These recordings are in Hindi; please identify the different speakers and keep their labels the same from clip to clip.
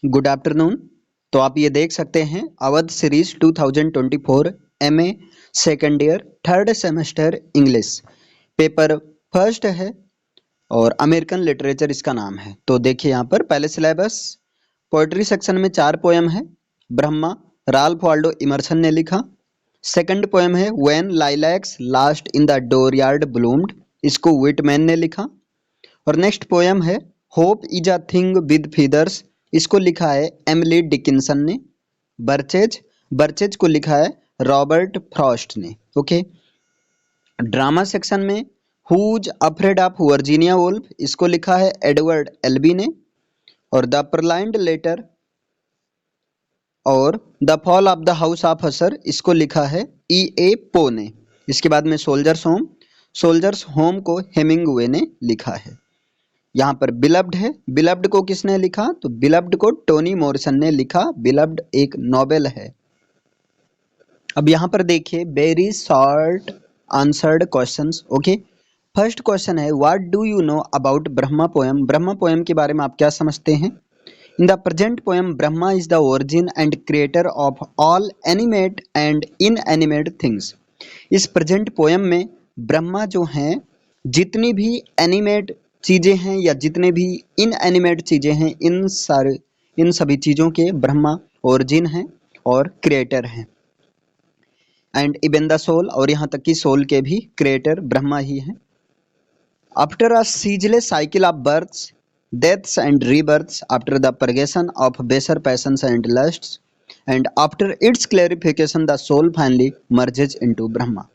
Speaker 1: Good afternoon. तो आप ये देख सकते हैं Awadh series 2024 MA second year third semester English paper first है और अमेरिकन लिटरेचर इसका नाम है। तो देखिए यहाँ पर पहले सिलेबस पोएट्री सेक्शन में 4 पोएम है। ब्रह्मा राल्फ वाल्डो इमर्सन ने लिखा। सेकंड पोएम है when lilacs last in the dooryard bloomed, इसको विटमैन ने लिखा। और नेक्स्ट पोएम है hope is a thing with feathers, इसको लिखा है एमिली डिकिंसन ने। बर्चेज बर्चेज को लिखा है रॉबर्ट फ्रॉस्ट ने। ओके। ड्रामा सेक्शन में who's afraid of Virginia Woolf, इसको लिखा है एडवर्ड एल्बी ने। और द परलाइंड लेटर और the fall of the house of Usher, इसको लिखा है E.A. पो ने। इसके बाद में सोल्जर्स होम को हेमिंगवे ने लिखा है। यहाँ पर बिलब्ड है, बिलब्ड को किसने लिखा? तो बिलब्ड को टोनी मॉरिसन ने लिखा। बिलब्ड एक नॉवेल है। अब यहाँ पर देखिए very short answered questions. Okay. First question है what do you know about Brahma poem. Brahma poem के बारे में आप क्या समझते हैं? In the present poem Brahma is the origin and creator of all animate and inanimate things. इस प्रेजेंट पोएम में ब्रह्मा जो हैं, जितनी भी एनिमेट चीज़ें हैं या जितने भी इनएनिमेट चीज़ें हैं, इन सभी चीज़ों के ब्रह्मा ओरिजिन हैं और क्रिएटर हैं। एंड इवन द सोल, और यहाँ तक कि सोल के भी क्रिएटर ब्रह्मा ही हैं। After a ceaseless cycle of births deaths and rebirths, after the purgation of baser passions and lusts and after its clarification the soul finally merges into Brahma.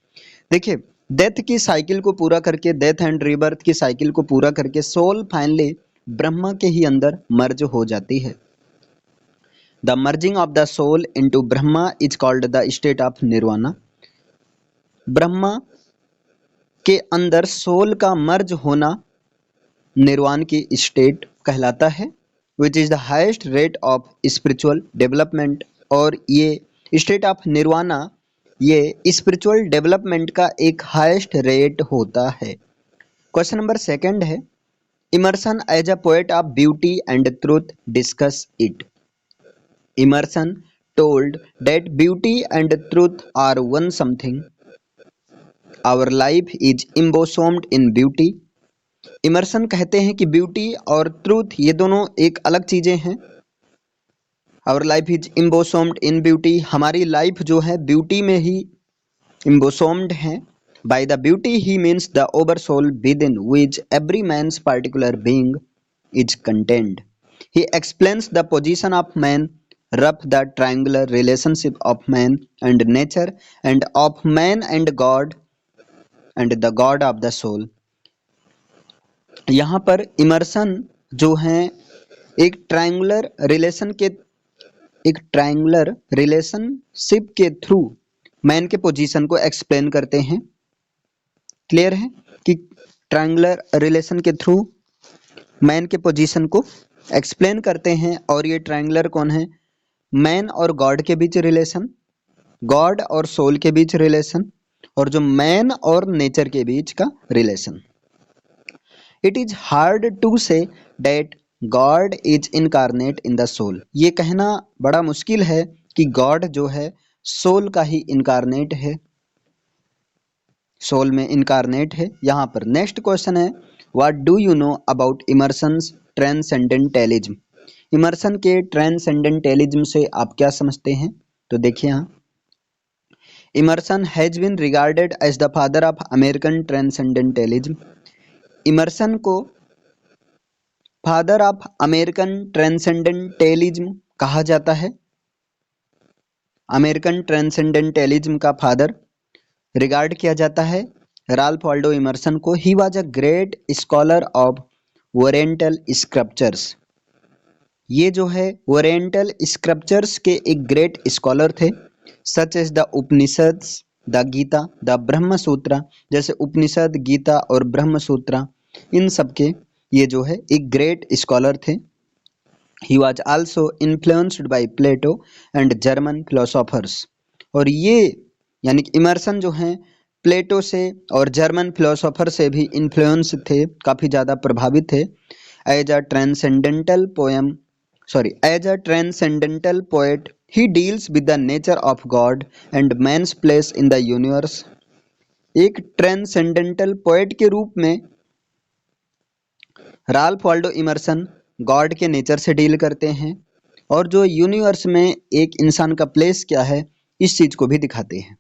Speaker 1: देखिए डेथ की साइकिल को पूरा करके, डेथ एंड रीबर्थ की साइकिल को पूरा करके सोल फाइनली ब्रह्मा के ही अंदर मर्ज हो जाती है। The merging of the soul into Brahma is called the state of nirvana. Brahma के अंदर सोल का मर्ज होना निर्वाण की स्टेट कहलाता है, which is the highest rate of spiritual development. और ये स्टेट ऑफ निर्वाणा ये स्पिरिचुअल डेवलपमेंट का एक हाईएस्ट रेट होता है। क्वेश्चन नंबर सेकंड है Emerson as a poet of beauty and truth, discuss it. Emerson told that beauty and truth are one something, our life is embosomed in beauty. Emerson कहते हैं कि ब्यूटी और ट्रूथ ये दोनों एक अलग चीजें हैं। Our life is embosomed in beauty, हमारी लाइफ जो है ब्यूटी में ही इम्बोसोम्ड है। By the beauty he means the over soul within which every man's particular being is contained. He explains the position of man, rough the triangular relationship of man and nature and of man and God and the God of the soul. यहाँ पर इमर्सन जो हैं एक ट्रायंगुलर रिलेशनशिप के थ्रू मैन के पोजीशन को एक्सप्लेन करते हैं। क्लियर है कि ट्रायंगुलर रिलेशन के थ्रू मैन के पोजीशन को एक्सप्लेन करते हैं। और ये ट्रायंगुलर कौन है? मैन और गॉड के बीच रिलेशन, गॉड और सोल के बीच रिलेशन, और जो मैन और नेचर के बीच का relation. It is hard to say that God is incarnate in the soul. ये कहना बड़ा मुश्किल है कि गॉड जो है सोल का ही इनकारनेट है, सोल में इनकारनेट है। यहाँ पर नेक्स्ट क्वेश्चन है what do you know about Emerson's transcendentalism. Emerson के ट्रांसेंडेंटलिज्म से आप क्या समझते हैं? तो देखिए यहाँ Emerson has been regarded as the father of American transcendentalism. Emerson को फादर ऑफ अमेरिकन ट्रांसेंडेंटलिज्म कहा जाता है। अमेरिकन ट्रांसेंडेंटलिज्म का फादर रिगार्ड किया जाता है राल्फ वाल्डो इमर्सन को। He was a great scholar of oriental scriptures. ये जो है ओरिएंटल स्क्रिप्चर्स के एक ग्रेट स्कॉलर थे, such as the Upanishads, the Gita, the Brahma Sutra. जैसे उपनिषद, गीता और ब्रह्म सूत्र, इन सब के ये जो है एक ग्रेट स्कॉलर थे। He was also influenced by Plato and German philosophers. और ये यानी कि इमर्सन जो हैं प्लेटो से और जर्मन फिलोसोफर से भी इन्फ्लुएंस थे, काफ़ी ज़्यादा प्रभावित थे। As a transcendental poem As a transcendental poet, he deals with the nature of God and man's place in the universe. एक ट्रांसेंडेंटल पोएट के रूप में राल्फ वाल्डो इमर्सन गॉड के नेचर से डील करते हैं और जो यूनिवर्स में एक इंसान का प्लेस क्या है इस चीज को भी दिखाते हैं.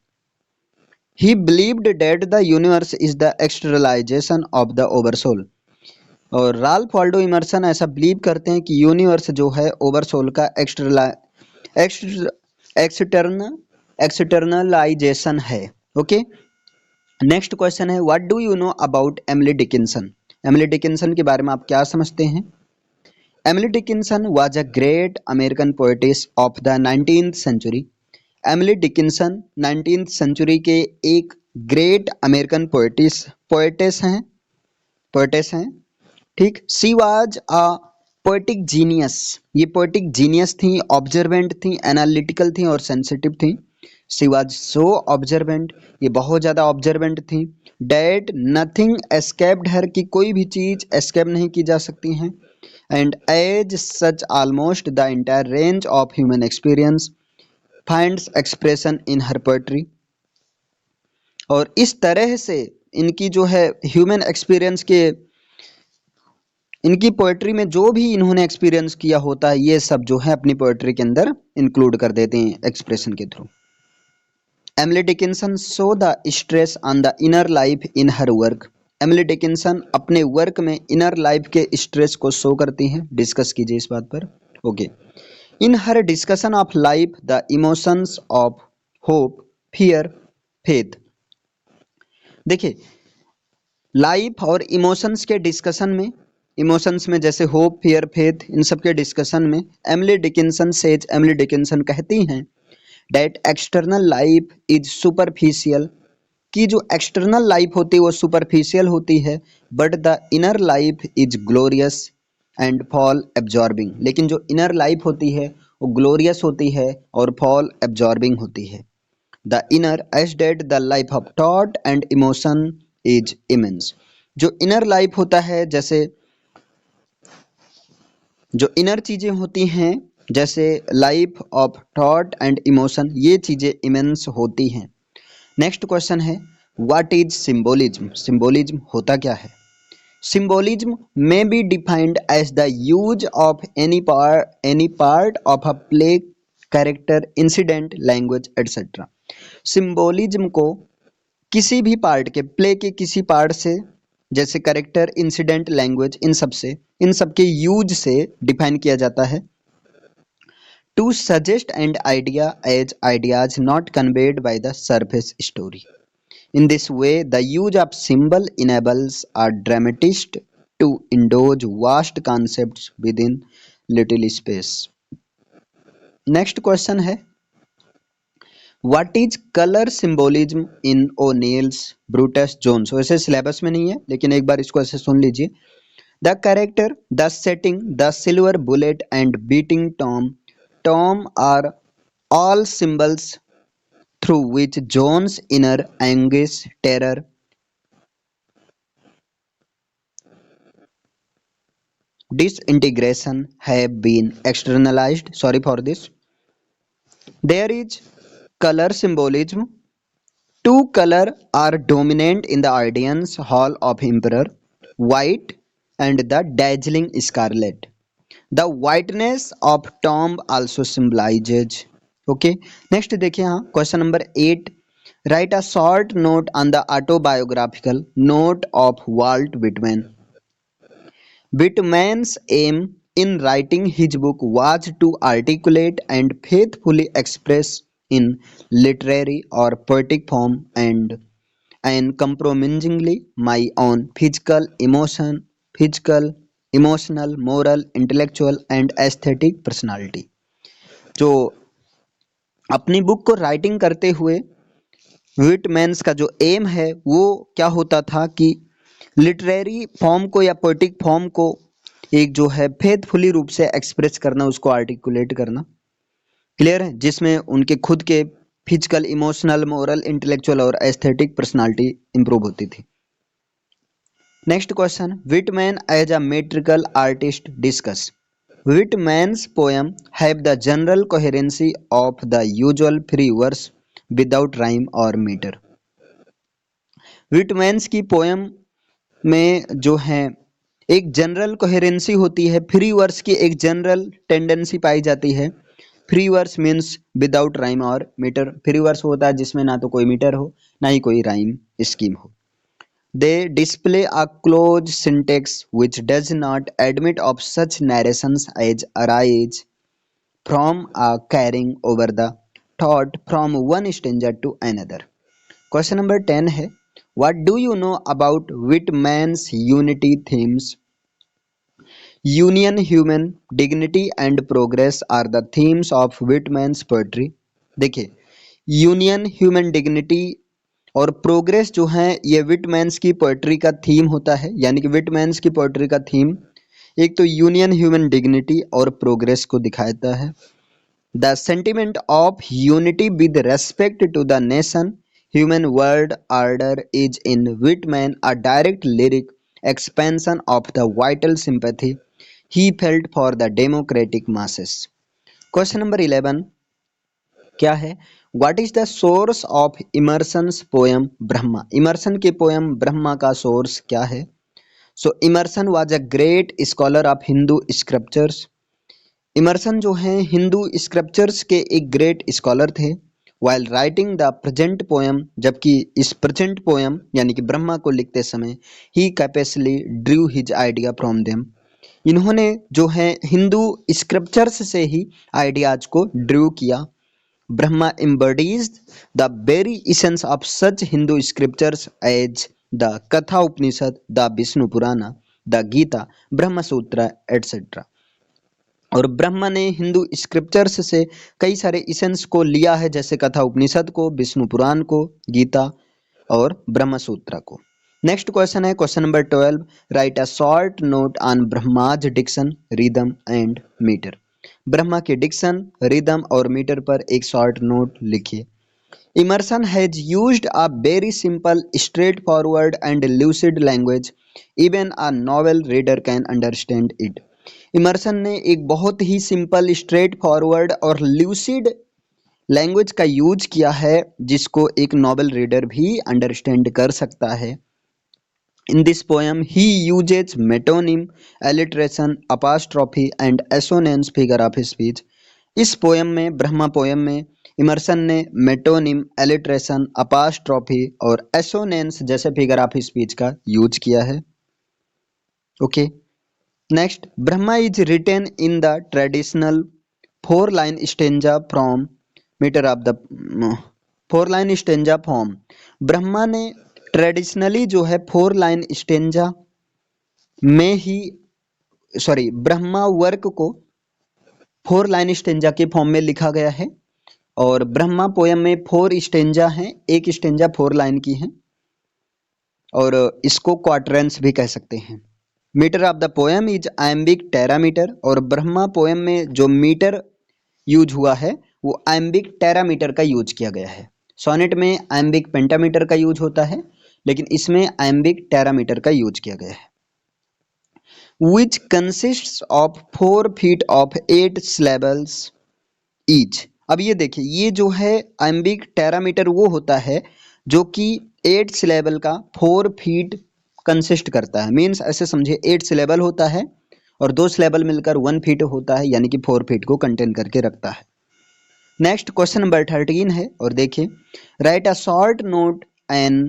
Speaker 1: He believed that the universe is the externalization of the oversoul. और राल्फ वाल्डो इमर्सन ऐसा बिलीव करते हैं कि यूनिवर्स जो है ओवरसोल का एक्सटर्नल एक्सटर्नलाइजेशन है. ओके. नेक्स्ट क्वेश्चन है what do you know about Emily Dickinson. Emily Dickinson के बारे में आप क्या समझते हैं. Emily Dickinson was a great American poetess of the 19th century. Emily Dickinson 19th century के एक ग्रेट अमेरिकन पोएटेस हैं. ठीक. She was a poetic genius. ये पोएटिक जीनियस थी, ऑब्जर्वेंट थी, एनालिटिकल थी और सेंसिटिव थी. She was so observant. ये बहुत ज़्यादा ऑब्जर्वेंट थी. डैट नथिंग एस्केप्ड हर. की कोई भी चीज़ एस्केप नहीं की जा सकती हैं. And as such almost the entire range of human experience finds expression in her poetry. और इस तरह से इनकी जो है ह्यूमन एक्सपीरियंस के इनकी पोएट्री में जो भी इन्होंने एक्सपीरियंस किया होता है ये सब जो है अपनी पोएट्री के अंदर इंक्लूड कर देते हैं एक्सप्रेशन के through. Emily Dickinson so the stress on the inner life in her work. Emily Dickinson अपने वर्क में इनर लाइफ के स्ट्रेस को शो करती हैं. डिस्कस कीजिए इस बात पर. Okay. In her discussion of life the emotions of hope, fear, faith. देखिए लाइफ और इमोशंस के डिस्कशन में, इमोशंस में जैसे होप, फियर, फेथ, इन सब के डिस्कशन में एमिली डिकिंसन कहती हैं that external life is superficial. कि जो एक्सटर्नल लाइफ होती है वो सुपरफिशियल होती है but the inner life is glorious and fall absorbing. लेकिन जो इनर लाइफ होती है वो ग्लोरियस होती है और फॉल एब्जॉर्बिंग होती है. The inner as that the life of thought and emotion is immense. जो इनर लाइफ होता है, जैसे जो इनर चीज़ें होती हैं जैसे life of thought and emotion, ये चीज़ें इमेंस होती हैं. नेक्स्ट क्वेश्चन है व्हाट इज सिंबोलिज्म. सिंबोलिज्म होता क्या है. Symbolism may be defined as the use of any part of a play, character, incident, language etcetera. Symbolism को किसी भी पार्ट के, प्ले के किसी पार्ट से, जैसे कैरेक्टर, इंसिडेंट, लैंग्वेज, इन सब के यूज से डिफाइन किया जाता है. To suggest an idea as ideas not conveyed by the surface story. In this way the use of symbol enables our dramatist to endows vast concepts within little space. Next question है what is colour symbolism in O'Neill's Brutus Jones. वैसे सिलेबस में नहीं है लेकिन एक बार इसको ऐसे सुन लीजिए. The character, the setting, the silver bullet and beating tom are all symbols through which Jones inner anguish, terror, disintegration have been externalized. Sorry for this. There is color symbolism. Two color are dominant in the audience hall of Emperor, white and the dazzling scarlet. The whiteness of tomb also symbolizes. Okay. Next देखिए यहाँ question number 8. Write a short note on the autobiographical note of Walt Whitman. Whitman's aim in writing his book was to articulate and faithfully express in literary or poetic form and uncompromisingly my own emotional, moral, intellectual and aesthetic personality. जो अपनी बुक को राइटिंग करते हुए विटमैन्स का जो एम है वो क्या होता था कि लिटरेरी फॉर्म को या पोएटिक फॉर्म को एक जो है फेथफुली रूप से एक्सप्रेस करना, उसको आर्टिकुलेट करना. क्लियर है. जिसमें उनके खुद के फिजिकल, इमोशनल, मोरल, इंटेलेक्चुअल और एस्थेटिक पर्सनालिटी इंप्रूव होती थी. Next question, Whitman as a metrical artist discuss. Whitman's poem have the general coherency of the usual free verse without rhyme or meter. विटमैन्स की पोयम में जो है एक जनरल कोहेरेंसी होती है, फ्री वर्स की एक जनरल टेंडेंसी पाई जाती है। Free verse means without rhyme और मीटर। फ्री वर्स होता है जिसमें ना तो कोई मीटर हो ना ही कोई राइम स्कीम हो। They display a close syntax which does not admit of such narrations as arise from a carrying over the thought from one stanza to another. Question number 10 है, what do you know about Whitman's unity themes? Union, human, dignity and progress are the themes of Whitman's poetry. देखिए, यूनियन, ह्यूमन डिग्निटी और प्रोग्रेस जो है ये विटमैन्स की पोएट्री का थीम होता है। यानी कि विटमैन्स की पोएट्री का थीम एक तो यूनियन, ह्यूमन डिग्निटी और प्रोग्रेस को दिखाता है। The sentiment of unity with respect to the nation, human world order is in Whitman a direct lyric expansion of the vital sympathy he felt for the democratic masses. Question number 11 क्या है? What is the source of Emerson's poem Brahma? Emerson के poem ब्रह्मा का source क्या है? So Emerson was a great scholar of Hindu scriptures. Emerson जो हैं हिंदू स्क्रिप्चर्स के एक ग्रेट स्कॉलर थे। While writing the present poem, जबकि इस प्रेजेंट पोएम यानी कि ब्रह्मा को लिखते समय he copiously drew his idea from them, इन्होंने जो है हिंदू स्क्रिप्चर्स से ही आइडियाज को ड्रू किया। Brahma embodies the very essence of such Hindu scriptures as the Katha Upanishad, the Vishnu पुराना, द गीता, ब्रह्म सूत्र एटसेट्रा। और ब्रह्मा ने हिंदू स्क्रिप्चर्स से कई सारे इसेंस को लिया है, जैसे कथा उपनिषद को, विष्णु पुराण को, गीता और ब्रह्म सूत्र को। नेक्स्ट क्वेश्चन है question number 12, write a short note on Brahma's diction, rhythm and metre. Brahma के डिक्शन, रिदम और मीटर पर एक शॉर्ट नोट लिखिए। Emerson has used a very simple, straightforward and lucid language, even a novel reader can understand it. Emerson ने एक बहुत ही सिंपल, स्ट्रेट फॉरवर्ड और ल्यूसिड लैंग्वेज का यूज किया है जिसको एक नॉवेल रीडर भी अंडरस्टैंड कर सकता है। In this poem he uses metonym, alliteration, apostrophe and assonance figure of speech. इस पोएम में, ब्रह्मा पोएम में, इमर्सन ने मेटोनिम, एलिट्रेशन, अपास्ट्रॉफी और एसोनेंस जैसे फिगर ऑफ स्पीच का यूज किया है। Okay next, Brahma is written in the traditional 4-line stanza from metre of the 4-line stanza form. Brahma ने ट्रेडिशनली जो है 4-line स्टेंजा में ही ब्रह्मा वर्क को 4-line स्टेंजा के फॉर्म में लिखा गया है। और ब्रह्मा पोयम में 4 स्टेंजा हैं, एक स्टेंजा 4 लाइन की है और इसको क्वार्टरेंस भी कह सकते हैं। Meter of the poem is iambic tetrameter, और ब्रह्मा पोएम में जो मीटर यूज हुआ है वो आयम्बिक टेरामीटर का यूज किया गया है। सोनेट में आयम्बिक पेंटामीटर का यूज होता है, लेकिन इसमें आयम्बिक टेरामीटर का यूज किया गया है। Which consists of 4 feet of 8 syllables each. अब ये देखिए, ये जो है आयम्बिक टेरामीटर वो होता है जो कि 8 syllable का 4 feet कंसिस्ट करता है। मीन्स ऐसे समझिए, 8 syllable होता है और 2 syllable मिलकर 1 feet होता है, यानी कि 4 feet को कंटेन करके रखता है। नेक्स्ट क्वेश्चन नंबर 13 है और देखिए, write a short note on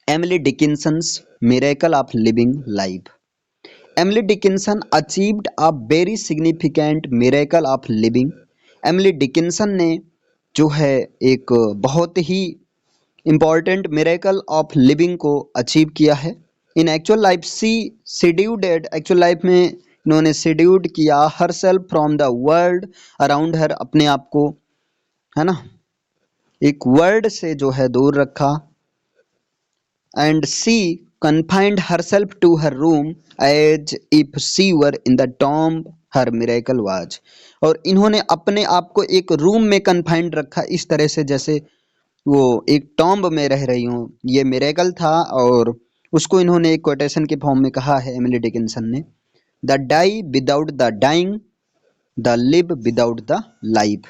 Speaker 1: Emily Dickinson's miracle of living life. Emily Dickinson achieved a very significant miracle of living. Emily Dickinson ने जो है एक बहुत ही इम्पॉर्टेंट मिरेकल ऑफ लिविंग को अचीव किया है। In actual life she secluded, actual life में इन्होंने सेड्यूड किया her self from the world around her, अपने आप को, है ना, एक वर्ल्ड से जो है दूर रखा। And she confined herself to her room as if she were in the tomb her miracle was। और इन्होंने अपने आप को एक रूम में कन्फाइंड रखा, इस तरह से जैसे वो एक टॉम्ब में रह रही हूँ, ये मिरेकल था। और उसको इन्होंने एक कोटेशन के फॉर्म में कहा है एमिली डिकिंसन ने। The die without the dying, the live without the live.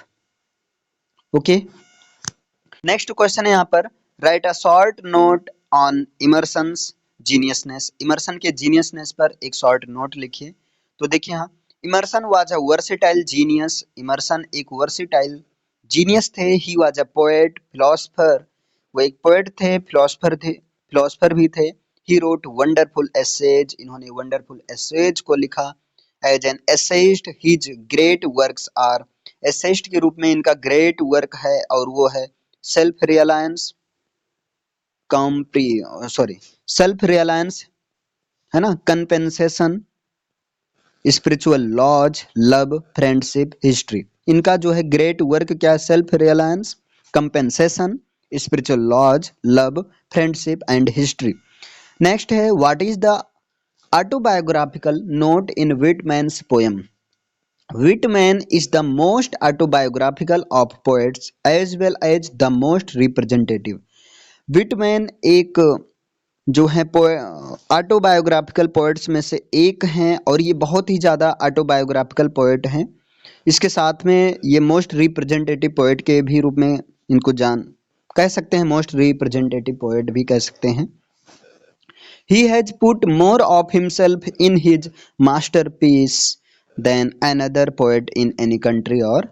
Speaker 1: Okay, next question है यहाँ पर, write a short note on Emerson's geniusness. Emerson के जीनियसनेस पर एक शॉर्ट नोट लिखिए। तो देखिए यहाँ, Emerson was a versatile genius. Emerson एक वर्सेटाइल जीनियस थे। He was a poet, philosopher, वो एक पोएट थे, फिलोसफर भी थे। ही रोट वंडरफुल एसेज, इन्होंने वंडरफुल एसेज को लिखा। As an essayist his great works are, essayist के रूप में इनका ग्रेट वर्क है और वो है self reliance, compre sorry self reliance है ना, compensation, spiritual laws, love, friendship, history. इनका जो है ग्रेट वर्क क्या है, self reliance, compensation, spiritual laws, love, friendship and history. Next है, what is the autobiographical note in Whitman's poem. Whitman is the most autobiographical of poets as well as the most representative. Whitman एक जो है ऑटोबायोग्राफिकल पोएट्स में से एक हैं और ये बहुत ही ज़्यादा ऑटोबायोग्राफिकल पोएट हैं। इसके साथ में ये मोस्ट रिप्रेजेंटेटिव पोएट के भी रूप में इनको कह सकते हैं, मोस्ट रिप्रेजेंटेटिव पोएट भी कह सकते हैं। He has put more of himself in his masterpiece than another poet in any country or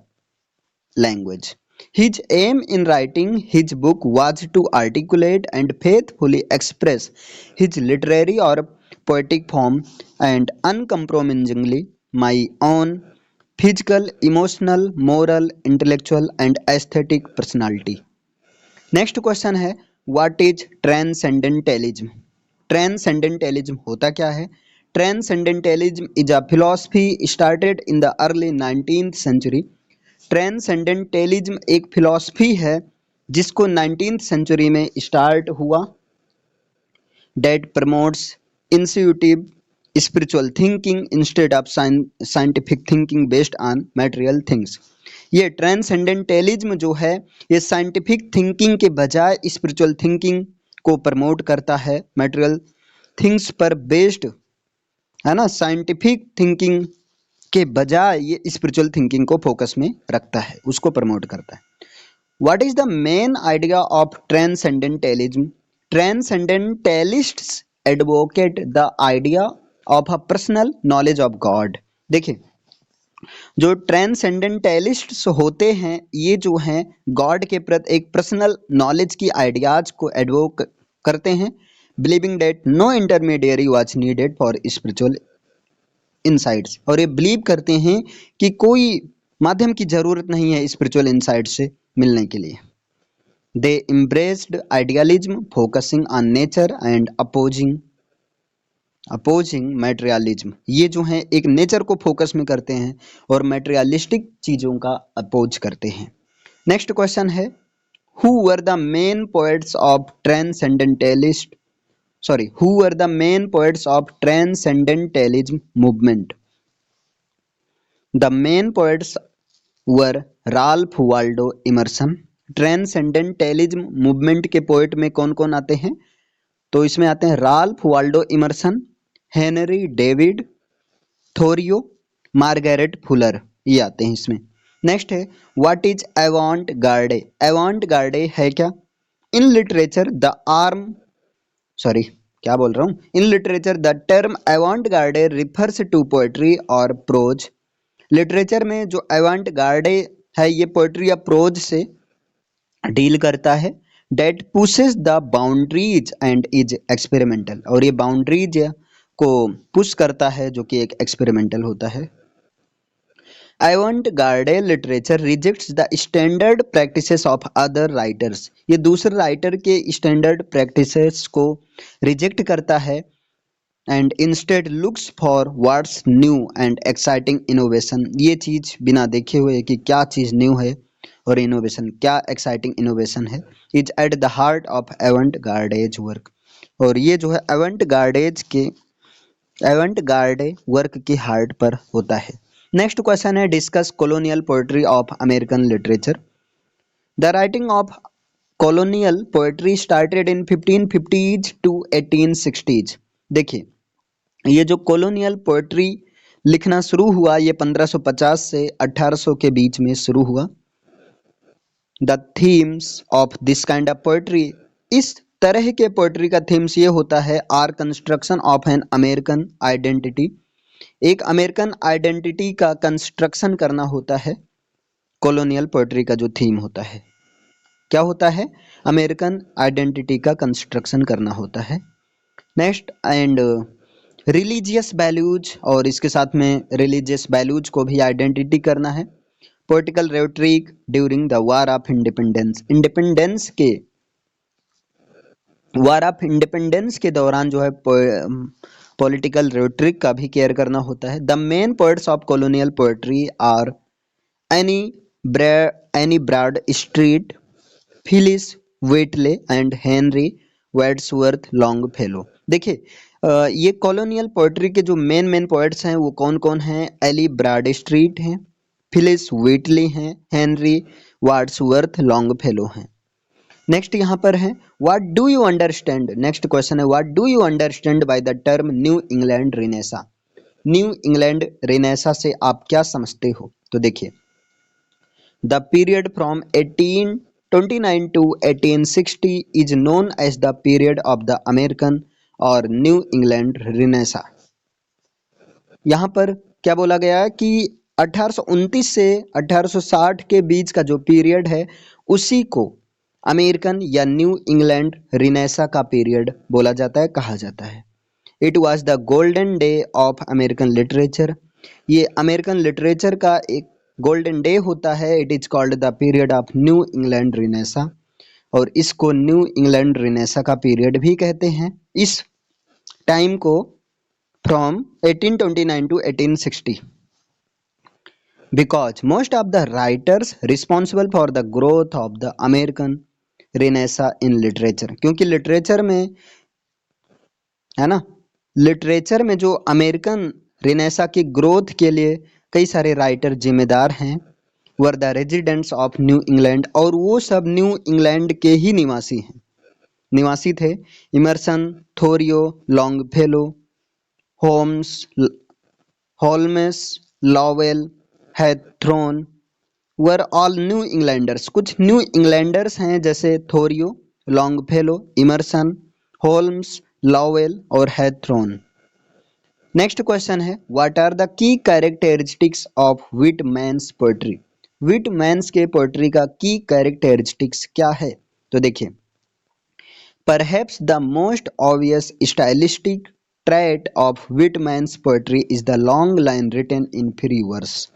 Speaker 1: language. His aim in writing his book was to articulate and faithfully express his literary or poetic form and uncompromisingly my own physical, emotional, moral, intellectual and aesthetic personality. Next question है, व्हाट इज ट्रांसेंडेंटलिज्म। ट्रांसेंडेंटलिज्म होता क्या है। Transcendentalism is a philosophy started in the early 19th century. Transcendentalism एक फिलॉसफी है जिसको 19th सेंचुरी में स्टार्ट हुआ। That promotes intuitive spiritual thinking instead of scientific thinking based on material things. ये ट्रांसेंडेंटलिज्म जो है ये साइंटिफिक थिंकिंग के बजाय स्पिरिचुअल थिंकिंग को प्रमोट करता है, मटेरियल थिंग्स पर बेस्ड है ना, साइंटिफिक थिंकिंग के बजाय ये स्पिरिचुअल थिंकिंग को फोकस में रखता है, उसको प्रमोट करता है। What is the main idea of transcendentalism. Transcendentalists advocate the idea of a personal knowledge of God. देखिए, जो ट्रांसेंडेंटलिस्ट्स होते हैं ये जो हैं गॉड के प्रति एक पर्सनल नॉलेज की आइडियाज को एडवोक करते हैं, believing that no intermediary was needed for spiritual insights. और ये बिलीव करते हैं कि कोई माध्यम की जरूरत नहीं है स्पिरिचुअल इनसाइट से मिलने के लिए। They embraced idealism focusing on nature and opposing materialism. ये जो है एक नेचर को फोकस में करते हैं और मटेरियलिस्टिक चीज़ों का अपोज करते हैं। नेक्स्ट क्वेश्चन है, who were the main poets of transcendentalism movement. The main poets were Ralph Waldo Emerson. Transcendentalism movement के पोएट में कौन कौन आते हैं, तो इसमें आते हैं Ralph Waldo Emerson, Henry David Thoreau, Margaret Fuller, ये आते हैं इसमें। नेक्स्ट है, व्हाट इज एवांट गार्डे। एवांट गार्डे है क्या। In literature the term avant garde refers to poetry और प्रोज। लिटरेचर में जो एवांट गार्डे है ये पोएट्री या प्रोज से डील करता है। That pushes the boundaries and is experimental, और ये बाउंड्रीज को पुश करता है जो कि एक एक्सपेरिमेंटल होता है। avant-garde literature rejects the standard practices of other writers. ये दूसरे राइटर के स्टैंडर्ड प्रैक्टिसेस को रिजेक्ट करता है and instead looks for what's new and exciting innovation. ये चीज़ बिना देखे हुए कि क्या चीज़ न्यू है और इनोवेशन क्या एक्साइटिंग इनोवेशन है, is at the heart of avant-garde work. और ये जो है avant-garde वर्क की हार्ट पर होता है। नेक्स्ट क्वेश्चन है, discuss colonial poetry of American literature. The writing of colonial poetry started in 1550s to 1860s। देखिए, ये जो कॉलोनियल पोएट्री लिखना शुरू हुआ ये 1550 से 1800 के बीच में शुरू हुआ। The themes of this kind of poetry, इस तरह के पोएट्री का थीम्स ये होता है are construction of an American identity, एक अमेरिकन आइडेंटिटी का कंस्ट्रक्शन करना होता है। कॉलोनियल पोएट्री का जो थीम होता है क्या होता है, अमेरिकन आइडेंटिटी का कंस्ट्रक्शन करना होता है। नेक्स्ट एंड रिलीजियस वैल्यूज, और इसके साथ में रिलीजियस वैल्यूज को भी आइडेंटिटी करना है। Political rhetoric during the war of independence, independence के वार ऑफ इंडिपेंडेंस के दौरान जो है पॉलिटिकल रेटरिक का भी केयर करना होता है। The main poets of colonial poetry are Anne Bradstreet, Phillis Wheatley and Henry Wordsworth Longfellow. देखिए ये कॉलोनियल पोएट्री के जो मेन पोएट्स हैं वो कौन कौन हैं, एली ब्रैड स्ट्रीट हैं, फिलिस वेटले हैं, हेनरी वर्ड्सवर्थ लॉन्गफेलो हैं। नेक्स्ट यहाँ पर है what do you understand, next question है what do you understand by the term New England Renaissance, New England Renaissance से आप क्या समझते हो। तो देखिए the period from 1829 to 1860 is known as the period of the American और न्यू इंग्लैंड रिनेसा। यहाँ पर क्या बोला गया है कि 1829 से 1860 के बीच का जो पीरियड है उसी को अमेरिकन या न्यू इंग्लैंड रिनेसा का पीरियड बोला जाता है, कहा जाता है। It was the golden day of American literature, ये अमेरिकन लिटरेचर का एक गोल्डन डे होता है। It is called the period of New England renaissance, और इसको न्यू इंग्लैंड रिनेसा का पीरियड भी कहते हैं। इस टाइम को from 1829 to 1860 because most of the writers responsible for the growth of the American Renaissance in literature, क्योंकि लिटरेचर में है ना, लिटरेचर में जो अमेरिकन रिनेसा की ग्रोथ के लिए कई सारे राइटर जिम्मेदार हैं, were the residents of New England, और वो सब न्यू इंग्लैंड के ही निवासी थे। Emerson, Thoreau, Longfellow, Holmes, Lowell, Hawthorne were all New Englanders, कुछ न्यू इंग्लैंडर्स हैं जैसे Thoreau, Longfellow, Emerson, Holmes, Lowell और हैथ्रोन। नेक्स्ट क्वेश्चन है what are the key characteristics of Whitman's poetry, Whitman's के पोएट्री का की कैरेक्टरिस्टिक्स क्या है। तो देखिए perhaps the most obvious stylistic trait of Whitman's poetry is the long line written in free verse.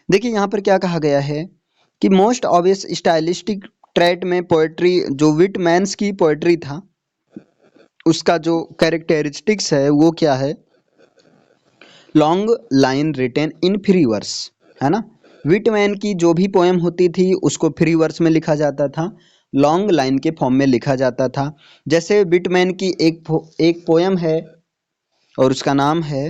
Speaker 1: देखिए यहाँ पर क्या कहा गया है कि मोस्ट ऑब्वियस स्टाइलिस्टिक ट्रेट में पोएट्री जो व्हिटमैन्स की पोएट्री था उसका जो कैरेक्टरिस्टिक्स है वो क्या है, लॉन्ग लाइन रिटेन इन फ्री वर्स, है ना। व्हिटमैन की जो भी पोएम होती थी उसको फ्री वर्स में लिखा जाता था, लॉन्ग लाइन के फॉर्म में लिखा जाता था। जैसे व्हिटमैन की एक पोएम है और उसका नाम है,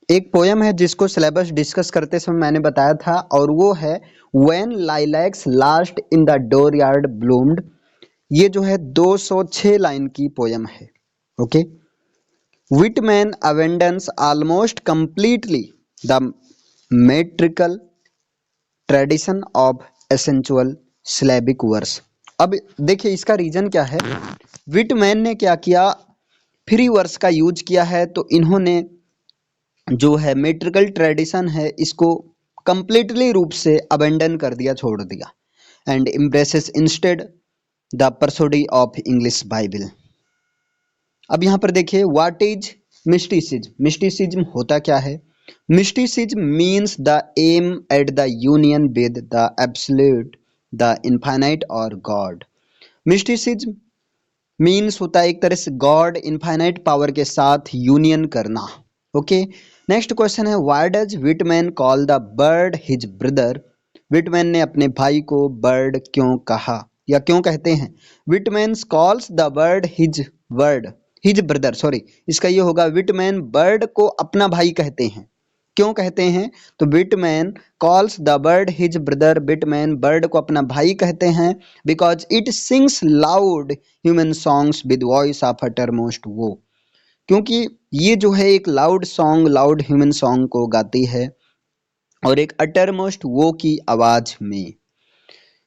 Speaker 1: एक पोएम है जिसको सिलेबस डिस्कस करते समय मैंने बताया था, और वो है when lilacs last in the dooryard bloomed. ये जो है 206 लाइन की पोएम है। Okay, Whitman abandons almost completely the metrical tradition of essential syllabic verse। अब देखिए इसका रीजन क्या है, विटमैन ने क्या किया, फ्री वर्स का यूज किया है, तो इन्होंने जो है मेट्रिकल ट्रेडिशन है इसको कंप्लीटली रूप से अबेंडन कर दिया, छोड़ दिया, and impresses instead the Parsodi of English Bible. अब यहाँ पर देखिए व्हाट इज मिस्टिसिज्म, मिस्टिसिज्म होता क्या है। Mysticism means the aim at the union with the absolute, the infinite और गॉड। मिस्टिसिज्म मीन्स होता है एक तरह से गॉड, इनफाइनाइट पावर के साथ यूनियन करना। ओके, नेक्स्ट क्वेश्चन है why does Whitman call the bird his brother. Whitman ने अपने भाई को बर्ड क्यों कहा या क्यों कहते हैं। Whitman calls the bird his brother, sorry इसका ये होगा व्हिटमैन बर्ड को अपना भाई कहते हैं। क्यों कहते हैं, तो Whitman calls the bird his brother, Whitman bird को अपना भाई कहते हैं because it sings loud human songs with voice of uttermost woe, क्योंकि ये जो है एक loud song, loud human song को गाती है और एक अटरमोस्ट वो की आवाज में।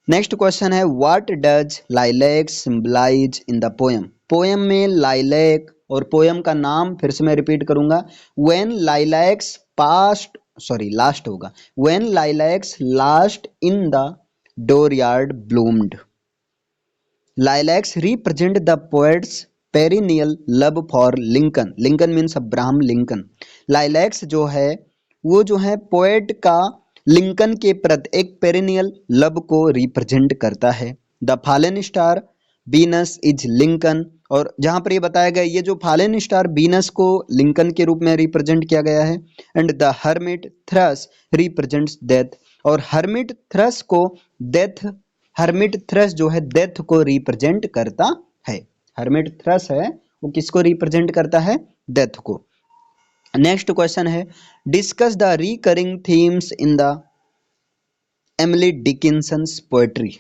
Speaker 1: नेक्स्ट क्वेश्चन है what does lilac symbolize in the poem. Poem में लाइलैक, और पोएम का नाम फिर से मैं रिपीट करूंगा, when lilacs past, sorry last होगा, when lilacs last in the dooryard bloomed. Lilacs represent the poet's perennial love for Lincoln. Lincoln means Abraham Lincoln. Lilacs जो है वो जो है पोएट का लिंकन के प्रति एक पेरिनियल लव को रिप्रेजेंट करता है। The fallen star Venus is Lincoln, और जहां पर ये बताया गया ये जो फॉलन स्टार बीनस को लिंकन के रूप में रिप्रेजेंट किया गया है। And the hermit thrush represents death, और हर्मिट थ्रस को डेथ, हर्मिट थ्रस जो है डेथ को रिप्रेजेंट करता है। हर्मिट थ्रस है वो किसको रिप्रेजेंट करता है? डेथ को। नेक्स्ट क्वेश्चन है discuss the recurring themes in the Emily Dickinson's poetry.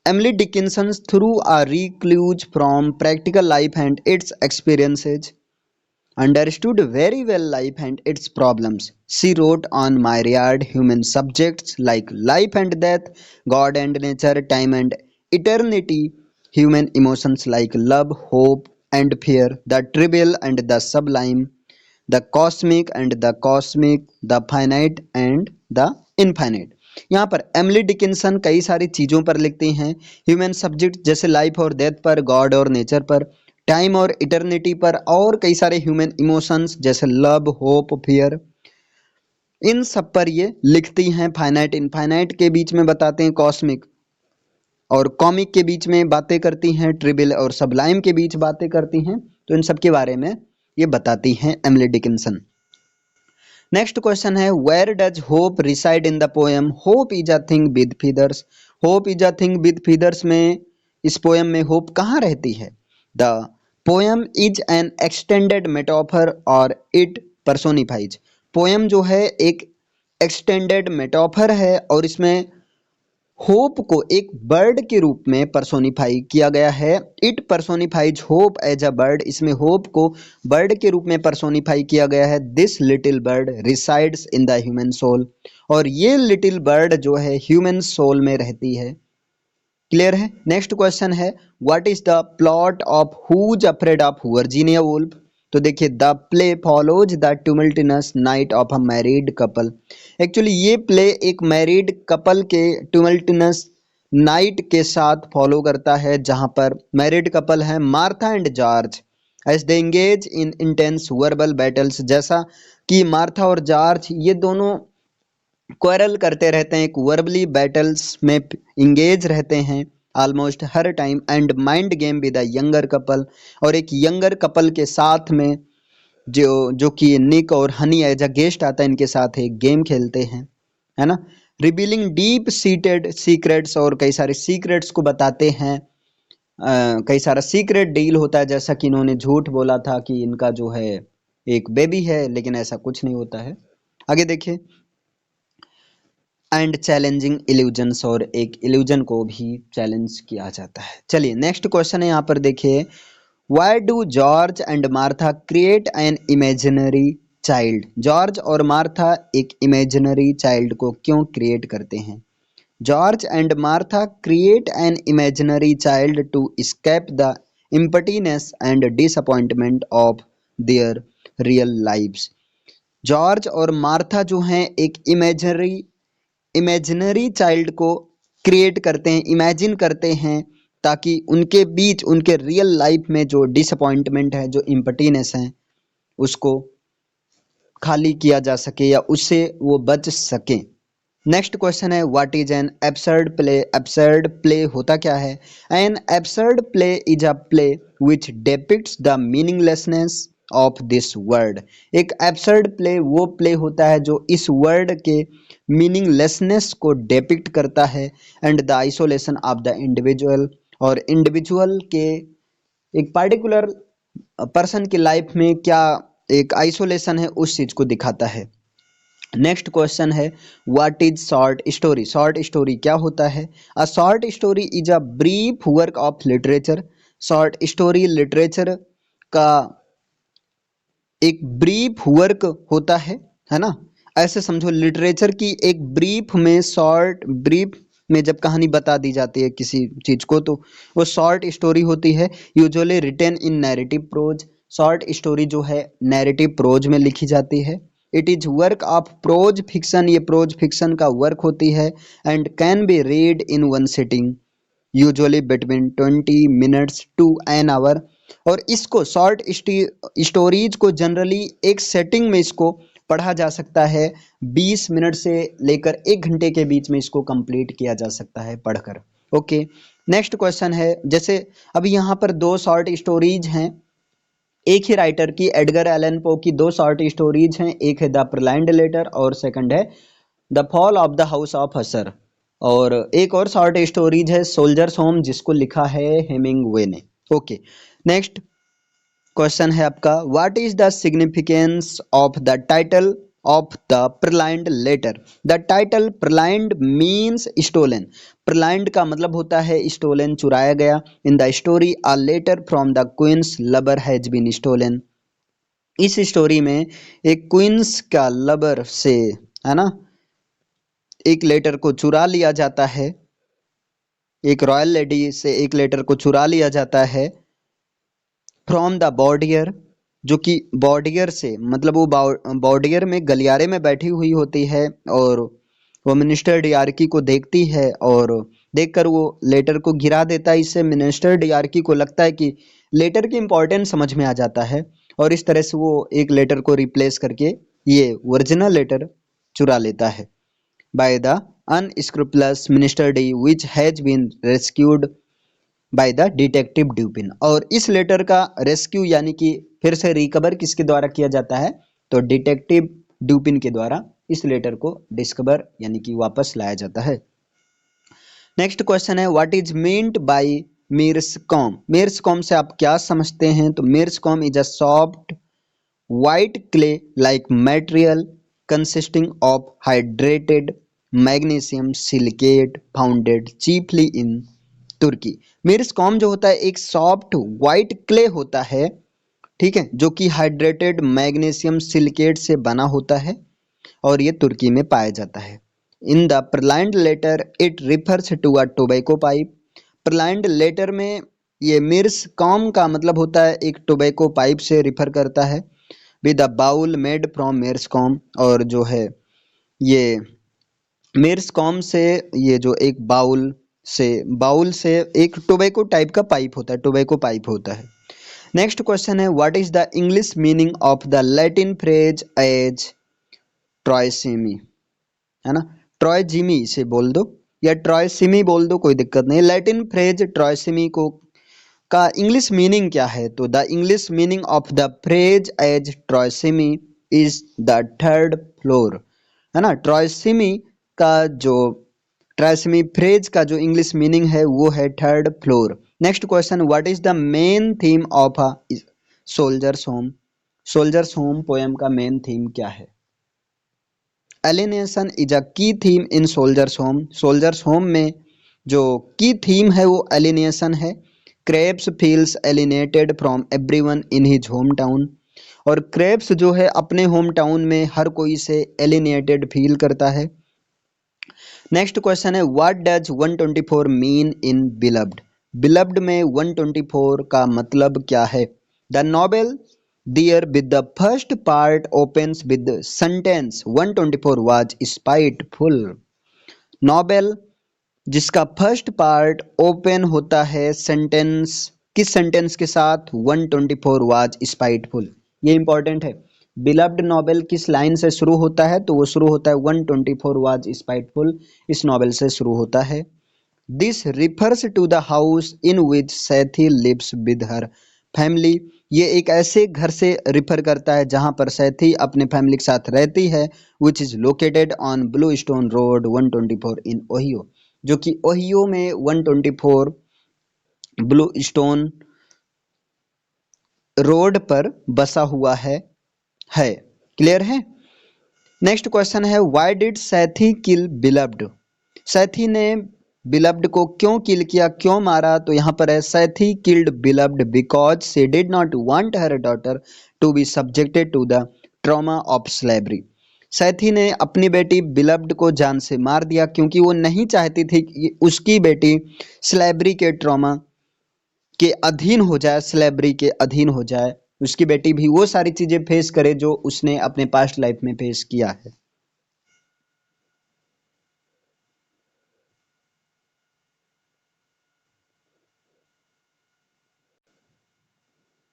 Speaker 1: Emily Dickinson through a recluse from practical life and its experiences understood very well life and its problems. She wrote on myriad human subjects like life and death, God and nature, time and eternity, human emotions like love, hope and fear, the trivial and the sublime, the cosmic and the cosmic, the finite and the infinite. यहाँ पर एमिली डिकिंसन कई सारी चीज़ों पर लिखती हैं, ह्यूमन सब्जेक्ट जैसे लाइफ और डेथ पर, गॉड और नेचर पर, टाइम और इटर्निटी पर, और कई सारे ह्यूमन इमोशंस जैसे लव, होप, फियर, इन सब पर ये लिखती हैं। फाइनाइट इनफाइनाइट के बीच में बताते हैं, कॉस्मिक और कॉमिक के बीच में बातें करती हैं, ट्रिबिल और सबलाइम के बीच बातें करती हैं। तो इन सब के बारे में ये बताती हैं एमिली डिकिंसन। नेक्स्ट क्वेश्चन है where does hope reside in the poem. Hope is a thing with feathers. Hope is a thing with feathers में इस पोएम में होप कहाँ रहती है? The poem is an extended metaphor और इट पर्सोनिफाइज। पोएम जो है एक एक्सटेंडेड मेटाफर है और इसमें होप को एक बर्ड के रूप में पर्सोनिफाई किया गया है। It personifies hope as a bird. इसमें होप को बर्ड के रूप में पर्सोनिफाई किया गया है। This little bird resides in the human soul, और ये लिटिल बर्ड जो है ह्यूमन सोल में रहती है। क्लियर है? नेक्स्ट क्वेश्चन है what is the plot of who's afraid of Virginia Woolf. तो देखिए the play follows the tumultuous night of a married couple. Actually ये प्ले एक मैरिड कपल के ट्यूमल्टिनस नाइट के साथ फॉलो करता है, जहां पर मैरिड कपल है Martha and George as they engage in intense verbal battles. जैसा कि मार्था और जॉर्ज ये दोनों क्वेरल करते रहते हैं, एक वर्बली बैटल्स में इंगेज रहते हैं almost her time, and mind game with a younger couple, और एक यंगर कपल के साथ में जो कि निक और हनी एज अ गेस्ट आता है, इनके साथ एक गेम खेलते हैं, है ना। रिवीलिंग डीप सीटेड सीक्रेट्स, और कई सारे सीक्रेट्स को बताते हैं। कई सारा सीक्रेट डील होता है, जैसा कि इन्होंने झूठ बोला था कि इनका जो है एक बेबी है, लेकिन ऐसा कुछ नहीं होता है। आगे देखिए एंड चैलेंजिंग इल्यूजन्स, और एक इल्यूजन को भी चैलेंज किया जाता है। चलिए नेक्स्ट क्वेश्चन है यहाँ पर देखिए why do George and Martha create an imaginary child. George और मार्था एक इमेजिनरी चाइल्ड को क्यों क्रिएट करते हैं? George and Martha create an imaginary child to escape the impotence and disappointment of their real lives. George और मार्था जो हैं एक इमेजिनरी चाइल्ड को क्रिएट करते हैं, इमेजिन करते हैं, ताकि उनके बीच उनके रियल लाइफ में जो डिसअपॉइंटमेंट है, जो इम्पटीनेस है, उसको खाली किया जा सके या उससे वो बच सके। नेक्स्ट क्वेश्चन है what is an absurd play. Absurd play होता क्या है? An absurd play is a play which depicts the meaninglessness of this world. एक एब्सर्ड प्ले वो प्ले होता है जो इस वर्ड के मीनिंगलेसनेस को डिपिक्ट करता है, and the isolation of the individual, और इंडिविजुअल के एक पार्टिकुलर पर्सन की लाइफ में क्या एक आइसोलेशन है उस चीज को दिखाता है। नेक्स्ट क्वेश्चन है what is short story. Short story क्या होता है? अ short story is a brief work of literature. Short story literature का एक ब्रीफ वर्क होता है ना। ऐसे समझो लिटरेचर की एक ब्रीफ में, शॉर्ट ब्रीफ में जब कहानी बता दी जाती है किसी चीज को, तो वो शॉर्ट स्टोरी होती है, usually written in narrative prose. Short story जो है नैरेटिव प्रोज में लिखी जाती है। It is work of prose fiction, ये प्रोज फिक्शन का वर्क होती है। And can be read in one sitting, usually between 20 minutes to an hour. और इसको शॉर्ट स्टोरीज को जनरली एक सेटिंग में इसको पढ़ा जा सकता है, 20 मिनट से लेकर 1 घंटे के बीच में इसको कंप्लीट किया जा सकता है पढ़कर। ओके, नेक्स्ट क्वेश्चन है, जैसे अभी यहाँ पर दो शॉर्ट स्टोरीज हैं, एक ही राइटर की, एडगर एलन पो की दो शॉर्ट स्टोरीज हैं, एक है द पर्लाइंड लेटर और सेकंड है the fall of the house of असर। और एक और शॉर्ट स्टोरीज है सोल्जर्स होम, जिसको लिखा है हेमिंगवे ने। ओके, नेक्स्ट क्वेश्चन है आपका, what is the significance of the title of the purloined letter. The title purloined means stolen, purloined का मतलब होता है स्टोलन, चुराया गया। In the story a letter from the queen's lover has been stolen, इस स्टोरी में एक क्वींस का लवर से, है ना, एक लेटर को चुरा लिया जाता है, एक रॉयल लेडी से एक लेटर को चुरा लिया जाता है। फ्रॉम द बॉर्डियर, जो कि बॉर्डियर से मतलब वो बॉर्डियर में गलियारे में बैठी हुई होती है, और वो मिनिस्टर डियार्की को देखती है और देखकर वो लेटर को गिरा देता है। इससे मिनिस्टर डियार्की को लगता है कि लेटर की इम्पोर्टेंस समझ में आ जाता है, और इस तरह से वो एक लेटर को रिप्लेस करके ये ओरिजिनल लेटर चुरा लेता है by the unscrupulous minister D which has been rescued by the detective Dupin. और इस लेटर का रेस्क्यू यानी कि फिर से रिकवर किसके द्वारा किया जाता है, तो डिटेक्टिव ड्यूपिन के द्वारा इस लेटर को डिस्कवर यानी कि वापस लाया जाता है। नेक्स्ट क्वेश्चन है, what is meant by meerschaum. Meerschaum से आप क्या समझते हैं, तो meerschaum is a soft white clay like material consisting of hydrated magnesium silicate founded chiefly in तुर्की। मीरस्कॉम जो होता है एक सॉफ्ट व्हाइट क्ले होता है, ठीक है, जो कि हाइड्रेटेड मैग्नीशियम सिलिकेट से बना होता है और ये तुर्की में पाया जाता है। In the purloined letter it refers to a tobacco pipe. Purloined letter में ये मीरस्कॉम का मतलब होता है एक टोबैको पाइप से रिफर करता है। With a bowl made from meerschaum, और जो है ये मेर्सकॉम से ये जो एक बाउल से एक टोबैको टाइप का पाइप होता है, टोबैको पाइप होता है। नेक्स्ट क्वेश्चन है, what is the English meaning of the Latin phrase au troisieme, है ना, ट्रॉयजिमी से बोल दो या ट्रॉयसिमी बोल दो, कोई दिक्कत नहीं। लैटिन फ्रेज ट्रॉयसिमी को का इंग्लिश मीनिंग क्या है, तो the English meaning of the phrase au troisieme is the third floor, है ना। ट्रॉयसिमी का जो ट्रॉयसिमी फ्रेज का जो इंग्लिश मीनिंग है वो है third floor. Next question, what is the main theme of a soldiers home. Soldiers home poem का मेन थीम क्या है। एलिनेशन इज अ की theme in soldiers home. Soldiers home में जो की थीम है वो एलिनेशन है। Krebs feels alienated from everyone in his home town, और क्रेब्स जो है अपने होम टाउन में हर कोई से एलिनेटेड फील करता है। नेक्स्ट क्वेश्चन है, what does 124 mean in Beloved. Beloved में 124 का मतलब क्या है। The novel there with the first part opens with sentence 124 was spiteful. Novel जिसका फर्स्ट पार्ट ओपन होता है सेंटेंस, किस सेंटेंस के साथ, 124 वाज स्पाइटफुल। ये इंपॉर्टेंट है। बिलव्ड नॉवेल किस लाइन से शुरू होता है, तो वो शुरू होता है 124 वाज स्पाइटफुल, इस नॉवेल से शुरू होता है। This refers to the house in which Sethe lives with her family. ये एक ऐसे घर से रिफर करता है जहां पर सैथी अपने फैमिली के साथ रहती है, which is located on blue stone road 124 in Ohio, जो कि ओहियो में 124 ब्लू स्टोन रोड पर बसा हुआ है। क्लियर है। नेक्स्ट क्वेश्चन है, व्हाई डिड सैथी किल बिलव्ड। सैथी ने बिलब्ड को क्यों किल किया, क्यों मारा, तो यहाँ पर है Sethe killed Beloved because she did not want her daughter to be subjected to the trauma of slavery. Sethe ने अपनी बेटी बिलब्ड को जान से मार दिया क्योंकि वो नहीं चाहती थी कि उसकी बेटी स्लेवरी के ट्रॉमा के अधीन हो जाए, स्लेवरी के अधीन हो जाए, उसकी बेटी भी वो सारी चीजें फेस करे जो उसने अपने पास्ट लाइफ में फेस किया है।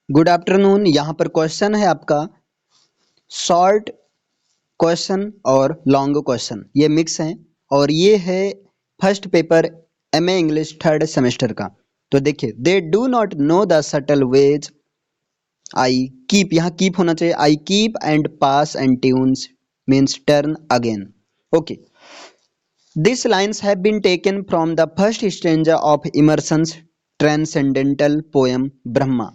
Speaker 1: Good afternoon. यहाँ पर क्वेश्चन है आपका शॉर्ट क्वेश्चन और लॉन्ग क्वेश्चन, ये मिक्स हैं और ये है first paper MA English third semester का। तो देखिए, they do not know the subtle ways I keep, यहाँ कीप होना चाहिए, I keep and pass and tunes means turn again. Okay, these lines have been taken from the first stanza of Emerson's transcendental poem Brahma.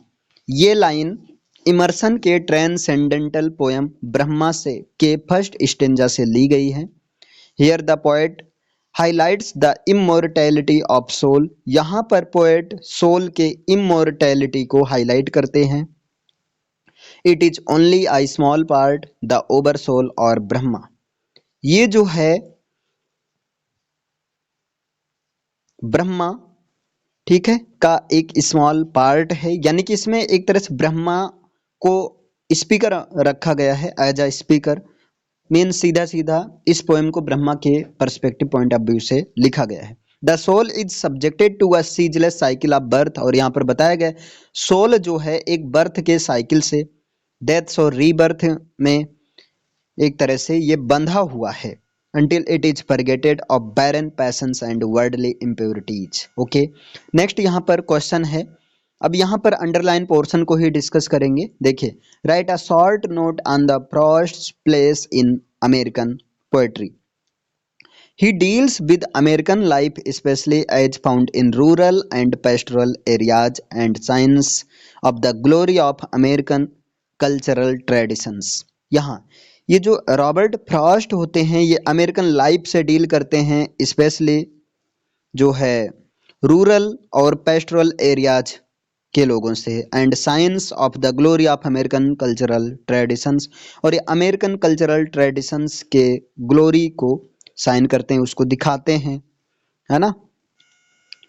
Speaker 1: ये लाइन इमर्सन के ट्रांसेंडेंटल पोएम ब्रह्मा से के फर्स्ट स्टेंजा से ली गई है। Here the poet highlights the immortality of soul, यहाँ पर पोएट सोल के इमोर्टैलिटी को हाईलाइट करते हैं। It is only a small part the over soul और ब्रह्मा, ये जो है ब्रह्मा, ठीक है, का एक स्मॉल पार्ट है, यानी कि इसमें एक तरह से ब्रह्मा को स्पीकर रखा गया है, एज अ स्पीकर। मीन सीधा सीधा इस पोएम को ब्रह्मा के पर्सपेक्टिव पॉइंट ऑफ व्यू से लिखा गया है। The soul is subjected to a ceaseless cycle of birth, और यहाँ पर बताया गया सोल जो है एक बर्थ के साइकिल से डेथ और रीबर्थ में एक तरह से ये बंधा हुआ है, until it is purgated of barren passions and worldly impurities। Okay, next यहाँ पर क्वेश्चन है, अब यहाँ पर अंडरलाइन पोर्शन को ही डिस्कस करेंगे। देखिए, write a short note on the Frost's place in American poetry. He deals with American life, especially as found in rural and pastoral areas, and signs of the glory of American cultural traditions। यहाँ ये जो रॉबर्ट फ्रॉस्ट होते हैं ये अमेरिकन लाइफ से डील करते हैं, स्पेशली जो है रूरल और पेस्टोरल एरियाज के लोगों से, and science of the glory of American cultural traditions, और ये अमेरिकन कल्चरल ट्रेडिशंस के ग्लोरी को साइन करते हैं, उसको दिखाते हैं, है ना।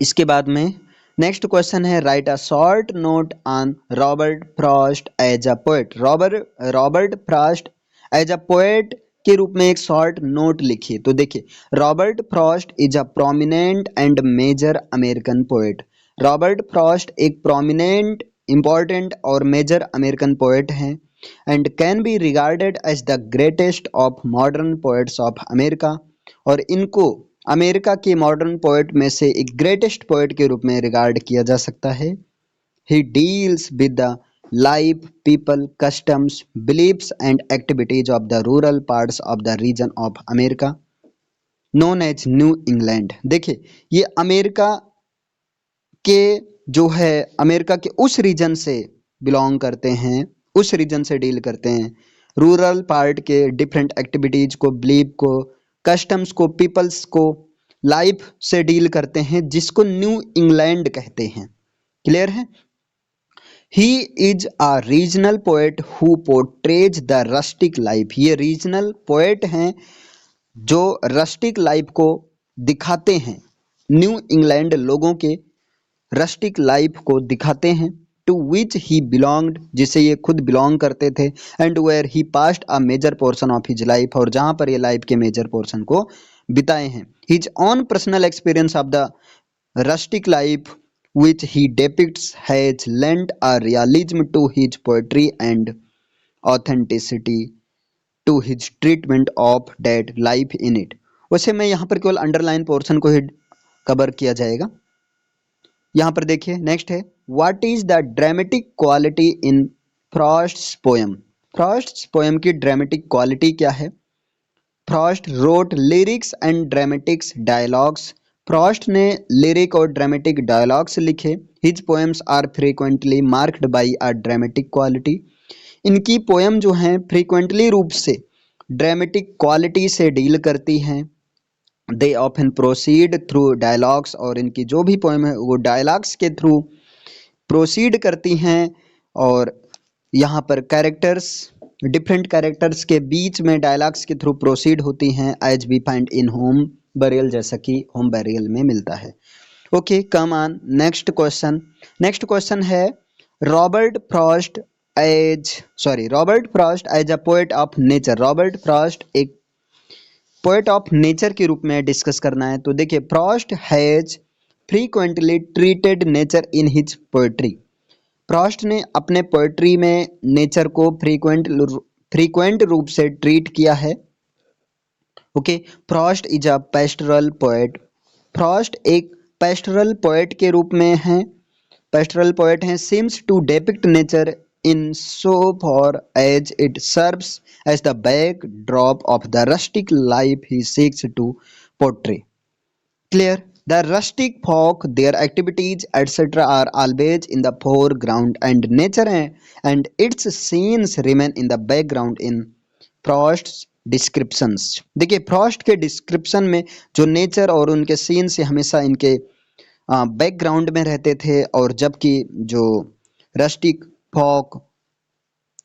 Speaker 1: इसके बाद में नेक्स्ट क्वेश्चन है, write a short note on Robert Frost as a poet. Robert Frost as a poet के रूप में एक शॉर्ट नोट लिखिए। तो देखिए, Robert Frost is a prominent and major American poet. Robert Frost एक प्रोमिनेंट, इंपॉर्टेंट और मेजर अमेरिकन पोएट हैं, and can be regarded as the greatest of modern poets of America, और इनको अमेरिका के मॉडर्न पोएट में से एक ग्रेटेस्ट पोएट के रूप में रिगार्ड किया जा सकता है। He deals with the life, people, customs, beliefs and activities of the rural parts of the region of America known as New England. देखिए, ये अमेरिका के जो है अमेरिका के उस रीजन से बिलोंग करते हैं, उस रीजन से डील करते हैं, रूरल पार्ट के डिफरेंट एक्टिविटीज को, बिलीफ को, कस्टम्स को, पीपल्स को, लाइफ से डील करते हैं, जिसको न्यू इंग्लैंड कहते हैं। क्लियर है। He is a regional poet who portrays the rustic life. ये रीजनल पोएट हैं जो रस्टिक लाइफ को दिखाते हैं, न्यू इंग्लैंड लोगों के रस्टिक लाइफ को दिखाते हैं। टू विच ही बिलोंग्ड, जिसे ये खुद बिलोंग करते थे, and where he passed a major portion of his life, और जहां पर ये लाइफ के मेजर पोर्शन को बिताए हैं। His on personal experience of the rustic life which he depicts has lent a realism to his poetry and authenticity to his treatment of that life in it। वैसे मैं यहाँ पर केवल अंडरलाइन पोर्शन को ही कवर किया जाएगा। यहाँ पर देखिए, नेक्स्ट है, what is the dramatic quality in Frost's poem. Frost's poem की ड्रामेटिक क्वालिटी क्या है। Frost wrote lyrics and dramatics dialogues. Frost ने लिरिक और ड्रामेटिक डायलॉग्स लिखे। His poems are frequently marked by a dramatic quality. इनकी पोएम जो हैं फ्रीक्वेंटली रूप से ड्रामेटिक क्वालिटी से डील करती हैं। They often proceed through dialogues, और इनकी जो भी पोएम है वो डायलॉग्स के थ्रू प्रोसीड करती हैं। और यहाँ पर कैरेक्टर्स, डिफरेंट कैरेक्टर्स के बीच में डायलॉग्स के थ्रू प्रोसीड होती हैं, as we find in Home Burial, जैसा कि होम बरियल में मिलता है। Okay, come on next question. Next question है Robert Frost as a poet of nature. Robert Frost एक पोएट ऑफ नेचर के रूप में डिस्कस करना है। तो देखिए, Frost has frequently treated nature in his poetry. Frost ने अपने पोएट्री में नेचर को फ्रीक्वेंट रूप से ट्रीट किया है। Okay, Frost is a pastoral poet. Frost एक पेस्टरल पोएट के रूप में है, पेस्टरल पोएट हैं। Seems to depict nature in so far as it serves as the backdrop of the rustic life he seeks to portray. Clear? The rustic folk, their activities, etc., are always in the foreground, and nature and its scenes remain in the background in Frost's descriptions. देखिए, फ्रॉस्ट के डिस्क्रिप्शन में जो नेचर और उनके सीन से हमेशा इनके बैकग्राउंड में रहते थे, और जबकि जो रस्टिक फॉक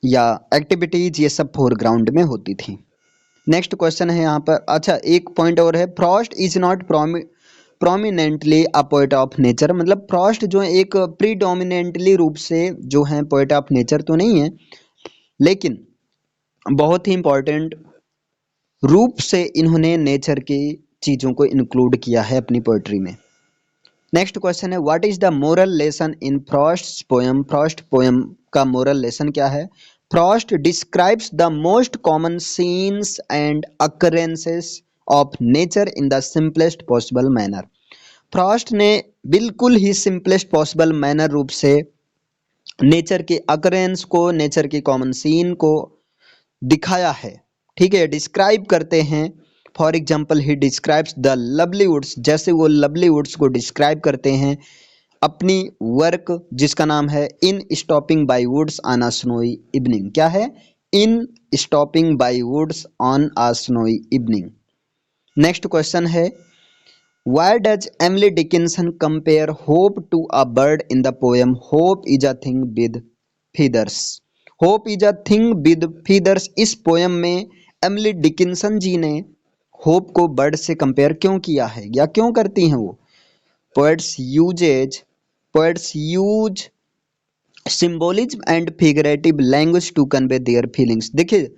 Speaker 1: या एक्टिविटीज ये सब फोरग्राउंड में होती थी। नेक्स्ट क्वेश्चन है यहाँ पर, अच्छा एक पॉइंट और है, Frost is not prominently a poet of nature. मतलब फ्रॉस्ट जो है एक प्रीडोमिनेंटली रूप से जो है पोएट ऑफ नेचर तो नहीं है, लेकिन बहुत ही इंपॉर्टेंट रूप से इन्होंने नेचर की चीज़ों को इंक्लूड किया है अपनी पोएट्री में। नेक्स्ट क्वेश्चन है, what is the moral lesson in Frost poem. Frost poem का मोरल लेसन क्या है। Frost describes the most common scenes and occurrences of nature in the simplest possible manner. Frost ने बिल्कुल ही सिंपलेस्ट पॉसिबल मैनर रूप से नेचर के अकरेंस को, नेचर के कॉमन सीन को दिखाया है। ठीक है, डिस्क्राइब करते हैं। For example he describes the lovely woods, जैसे वो लवली वुड्स को डिस्क्राइब करते हैं अपनी वर्क जिसका नाम है in stopping by woods on a snowy evening. क्या है? In stopping by woods on a snowy evening. Next question है, why does Emily Dickinson compare hope to a bird in the poem hope is a thing with feathers. Hope is a thing with feathers, इस पोएम में एमिली डिकिंसन जी ने होप को बर्ड से कंपेयर क्यों किया है या क्यों करती हैं वो। Poets use symbolism and figurative language to convey their feelings. देखिए,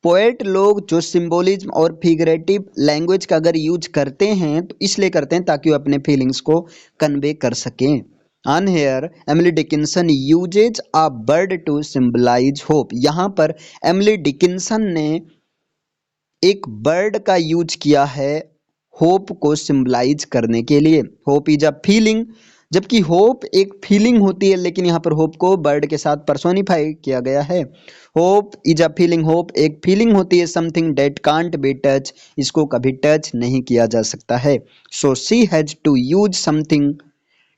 Speaker 1: पोएट लोग जो सिंबोलिज्म और फिगरेटिव लैंग्वेज का अगर यूज करते हैं तो इसलिए करते हैं ताकि वो अपने फीलिंग्स को कन्वे कर सकें। On her Emily Dickinson uses a bird to symbolize hope. यहाँ पर एमिली डिकिंसन ने एक बर्ड का यूज किया है होप को सिंबलाइज करने के लिए। होप इज अ फीलिंग, जबकि होप एक फीलिंग होती है, लेकिन यहाँ पर होप को बर्ड के साथ पर्सोनिफाई किया गया है। Hope is a feeling, hope एक फीलिंग होती है, something that can't be touch, इसको कभी टच नहीं किया जा सकता है। So she has to use something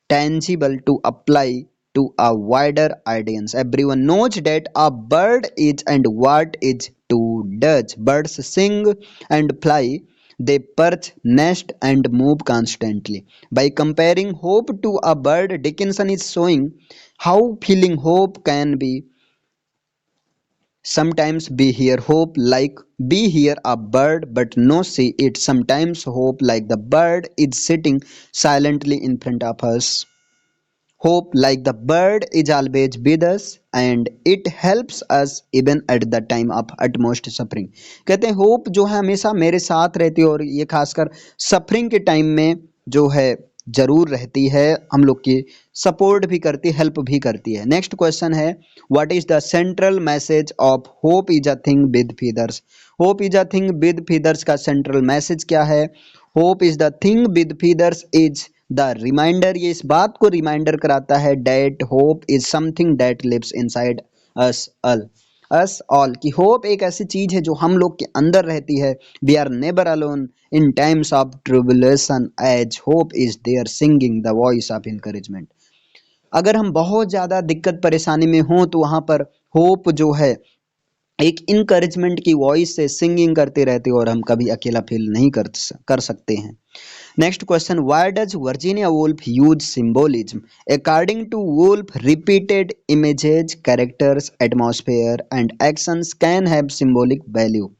Speaker 1: tangible to apply to a wider audience. Everyone knows that a bird is and what is to does. Birds sing and fly, they perch, nest and move constantly. By comparing hope to a bird, Dickinson is showing how feeling hope can be sometimes be here a bird but no see it. Sometimes hope like the bird is sitting silently in front of us. Hope, like the bird, is always with us and it helps us even at the time of utmost suffering. कहते हैं होप जो है हमेशा मेरे साथ रहती है और ये खासकर सफरिंग के टाइम में जो है जरूर रहती है, हम लोग की सपोर्ट भी करती है, हेल्प भी करती है। नेक्स्ट क्वेश्चन है, what is the central message of hope is a thing with feathers. Hope is a thing with feathers का सेंट्रल मैसेज क्या है। Hope is the thing with feathers is the reminder, ये इस बात को रिमाइंडर कराता है that hope is something that lives inside us all, कि होप एक ऐसी चीज है जो हम लोग के अंदर रहती है। We are never alone in times of tribulation as hope is there singing the voice of encouragement. अगर हम बहुत ज़्यादा दिक्कत परेशानी में हों तो वहाँ पर होप जो है एक इनकरेजमेंट की वॉइस से सिंगिंग करते रहते हो और हम कभी अकेला फील नहीं कर सकते हैं। Next question, why does Virginia Woolf use symbolism? According to Woolf, repeated images, characters, atmosphere and actions can have symbolic value.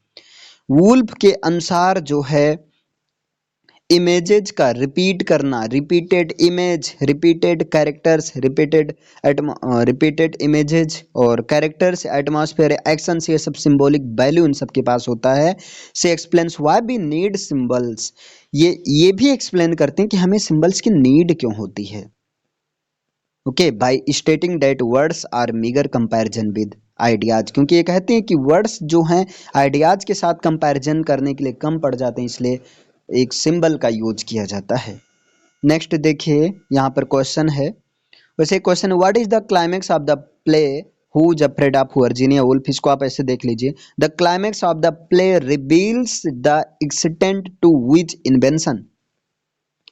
Speaker 1: Woolf के अनुसार जो है इमेजेज का रिपीट करना, repeated image, repeated characters, repeated images और कैरेक्टर्स, एटमॉस्फेयर, एक्शंस, ये सब सिंबॉलिक वैल्यू इन सब के पास होता है। से explains why we need symbols, ये भी एक्सप्लेन करते हैं कि हमें सिंबल्स की नीड क्यों होती है। Okay, by stating that words are meagre comparison with ideas, क्योंकि ये कहते हैं कि वर्ड्स जो हैं आइडियाज के साथ कंपैरिजन करने के लिए कम पड़ जाते हैं, इसलिए एक सिंबल का यूज किया जाता है। नेक्स्ट देखिए, यहाँ पर क्वेश्चन है, वैसे question, what is the climax of the play who's afraid of Virginia Woolf? इसको आप ऐसे देख लीजिए, the climax of the play reveals the extent to which invention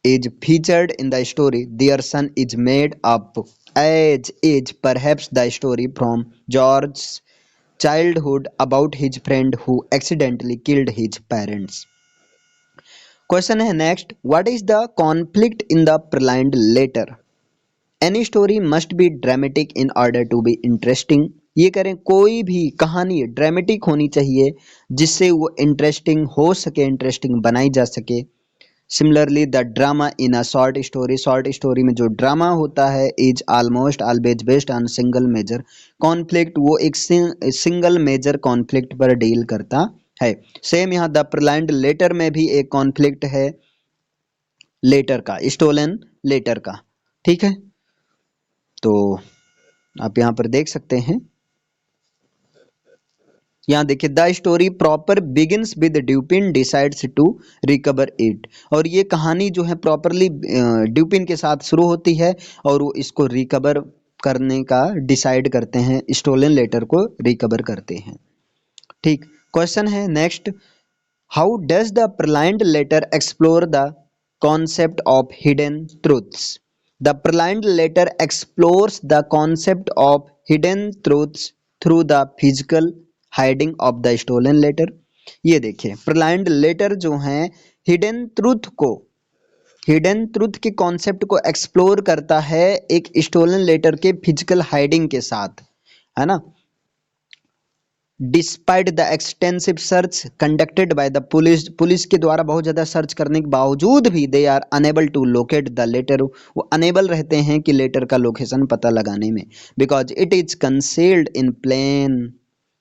Speaker 1: is featured in the story their son is made up, as is perhaps the story from George's childhood about his friend who accidentally killed his parents. Question है next, what is the conflict in the Perlined letter? Any story must be dramatic in order to be interesting. ये करें, कोई भी कहानी ड्रामेटिक होनी चाहिए जिससे वो इंटरेस्टिंग हो सके, इंटरेस्टिंग बनाई जा सके। Similarly the drama in a short story, short story में जो ड्रामा होता है is almost always based on single major conflict, वो एक सिंगल मेजर कॉन्फ्लिक्ट पर डील करता है। सेम यहाँ द प्रलाइंड लेटर में भी एक कॉन्फ्लिक्ट है लेटर का, स्टोलन लेटर का। ठीक है, तो आप यहाँ पर देख सकते हैं, यहाँ देखिए, the story proper begins with Dupin decides to recover it, और ये कहानी जो है प्रॉपरली ड्यूपिन के साथ शुरू होती है और वो इसको रिकवर करने का डिसाइड करते हैं, स्टोलन लेटर को रिकवर करते हैं। ठीक, क्वेश्चन है next, how does the purloined letter explore the concept of hidden truths? The purloined letter explores the concept of hidden truths through the physical hiding of the stolen letter. ये देखिए, प्रलाइंड लेटर जो है हिडन ट्रूथ के कॉन्सेप्ट को एक्सप्लोर करता है एक स्टोलन लेटर के फिजिकल हाइडिंग के साथ, है ना। Despite the extensive search conducted by the police के द्वारा बहुत ज़्यादा सर्च करने के बावजूद भी they are unable to locate the letter, वो अनेबल रहते हैं कि लेटर का लोकेशन पता लगाने में, because it is concealed in plain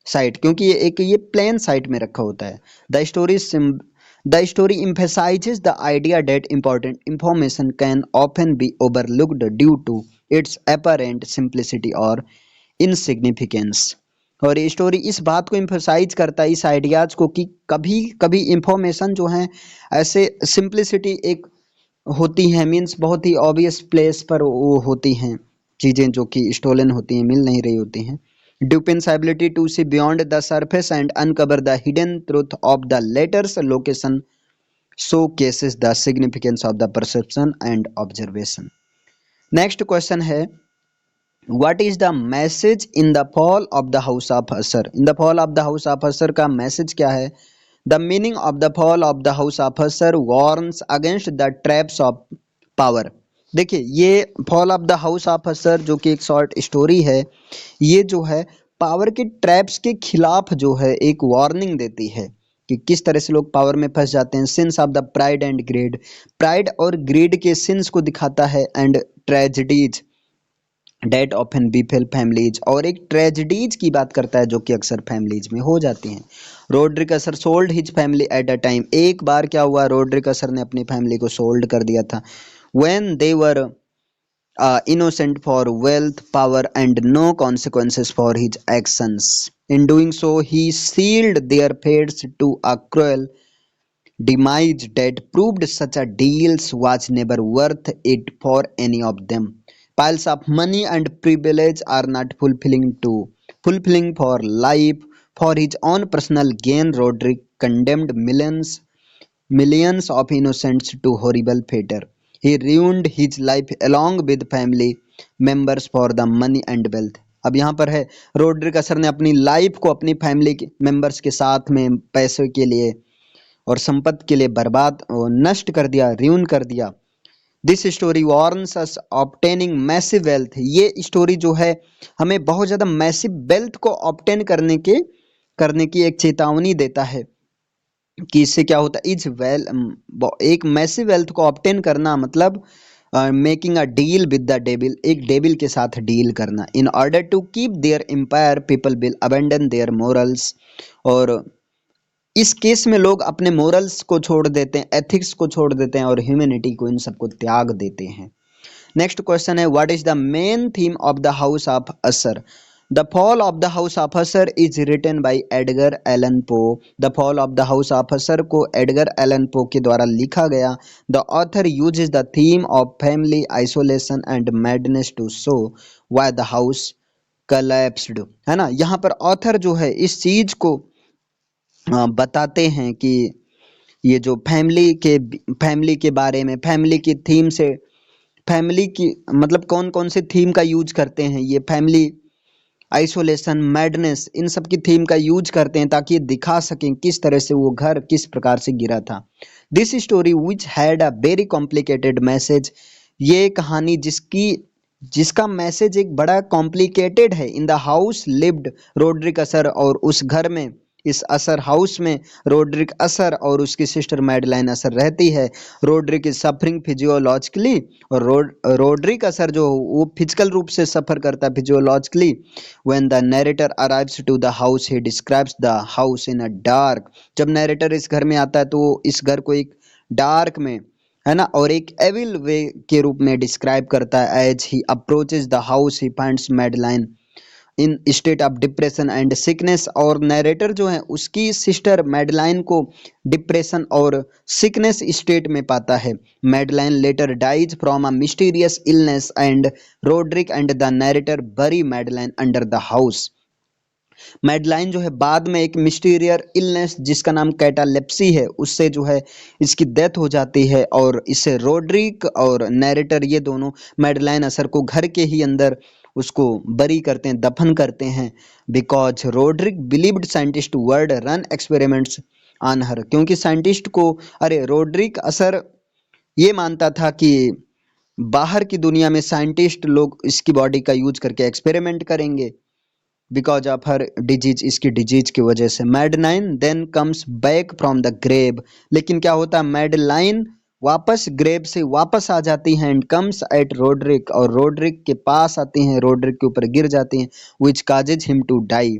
Speaker 1: sight, क्योंकि ये प्लेन साइट में रखा होता है। The story emphasizes the idea that important information can often be overlooked due to its apparent simplicity or insignificance, और ये स्टोरी इस बात को इम्फोसाइज करता है, इस आइडियाज को, कि कभी कभी इंफॉर्मेशन जो है ऐसे सिंप्लिसिटी एक होती है, मीन्स बहुत ही ऑब्वियस प्लेस पर वो होती हैं चीज़ें जो कि स्टोलन होती हैं, मिल नहीं रही होती हैं। Dupin's ability to see beyond the surface and uncover the hidden truth of the letter's location showcases the significance of the perception and observation. Next question है, what is the message in the fall of the house of Usher? In the fall of the house of Usher का मैसेज क्या है? The meaning of the fall of the house of Usher warns against the traps of power. देखिए, ये fall of the house of असर जो कि एक शॉर्ट स्टोरी है, ये जो है पावर के ट्रैप्स के खिलाफ जो है एक वार्निंग देती है कि किस तरह से लोग पावर में फंस जाते हैं। Sins of the pride and greed, pride और ग्रीड के सिंस को दिखाता है, and tragedies that often befall families, और एक ट्रेजिडीज की बात करता है जो कि अक्सर फैमिलीज में हो जाती हैं। रोड्रिक असर sold his family at a time, एक बार क्या हुआ, रोड्रिक असर ने अपनी फैमिली को सोल्ड कर दिया था। when they were innocent for wealth, power and no consequences for his actions. In doing so, he sealed their fates to a cruel demise that proved such a deal was never worth it for any of them. Piles of money and privilege are not fulfilling for life. For his own personal gain, Roderick condemned millions of innocents to horrible fate. He ruined his life along with family members for the money and wealth. अब यहाँ पर है रोड्रिक असर ने अपनी लाइफ को अपनी फैमिली के मेंबर्स के साथ में पैसे के लिए और संपत्ति के लिए बर्बाद और नष्ट कर दिया, र्यून कर दिया। This story warns us obtaining massive wealth. ये स्टोरी जो है हमें बहुत ज़्यादा मैसिव वेल्थ को ऑब्टेन करने की एक चेतावनी देता है कि इससे क्या होता है। इज वेल एक मैसिव वेल्थ को ऑब्टेन करना मतलब making a deal with the devil, एक डेविल के साथ डील करना। In order to keep their empire people will abandon their morals. और इस केस में लोग अपने मोरल्स को छोड़ देते हैं, एथिक्स को छोड़ देते हैं और ह्यूमैनिटी को, इन सबको त्याग देते हैं। नेक्स्ट क्वेश्चन है what is the main theme of the house of Usher. The fall of the house of Usher is written by Edgar Allan Poe. The fall of the house of Usher को एडगर एलन पो के द्वारा लिखा गया। The author uses the theme of family isolation and madness to show why the house collapsed, है ना। यहाँ पर ऑथर जो है इस चीज को बताते हैं कि ये जो फैमिली के बारे में, फैमिली की थीम से, फैमिली की मतलब कौन कौन से थीम का यूज करते हैं, ये फैमिली आइसोलेशन, मैडनेस, इन सब की थीम का यूज करते हैं ताकि ये दिखा सकें किस तरह से वो घर किस प्रकार से गिरा था। This story which had a very complicated message. ये कहानी जिसका मैसेज एक बड़ा कॉम्प्लिकेटेड है। In the house lived Roderick Usher, और उस घर में, इस असर हाउस में रोड्रिक असर और उसकी सिस्टर मैडलाइन असर रहती है। रोड्रिक इज सफरिंग फिजियोलॉजिकली, और रोड्रिक असर जो वो फिजिकल रूप से सफ़र करता है physiologically. When the narrator arrives to the house he describes the house in a dark. जब नैरेटर इस घर में आता है तो वो इस घर को एक डार्क में, है ना, और एक एविल वे के रूप में डिस्क्राइब करता है। As he approaches the house he finds Madeline in state of depression and sickness. और नरेटर जो है उसकी सिस्टर मैडलाइन को डिप्रेशन और सिकनेस स्टेट में पाता है। Madeline later dies from a mysterious illness and Roderick and the narrator bury Madeline under the house. Madeline जो है बाद में एक मिस्टीरियर इलनेस जिसका नाम कैटालेप्सी है, उससे जो है इसकी डेथ हो जाती है, और इससे रोड्रिक और नैरेटर ये दोनों मैडलाइन असर को घर के ही अंदर उसको बरी करते हैं, दफन करते हैं। Because Roderick believed scientist would run experiments on her. क्योंकि साइंटिस्ट को, अरे रोड्रिक असर ये मानता था कि बाहर की दुनिया में साइंटिस्ट लोग इसकी बॉडी का यूज करके एक्सपेरिमेंट करेंगे बिकॉज ऑफ हर डिजीज, इसकी डिजीज की वजह से। Madeline then comes back from the grave. लेकिन क्या होता है, मैडलाइन वापस ग्रेव से वापस आ जाती हैं एंड कम्स एट रोड्रिक, और रोड्रिक के पास आती हैं, रोड्रिक के ऊपर गिर जाती हैं। Which causes him to die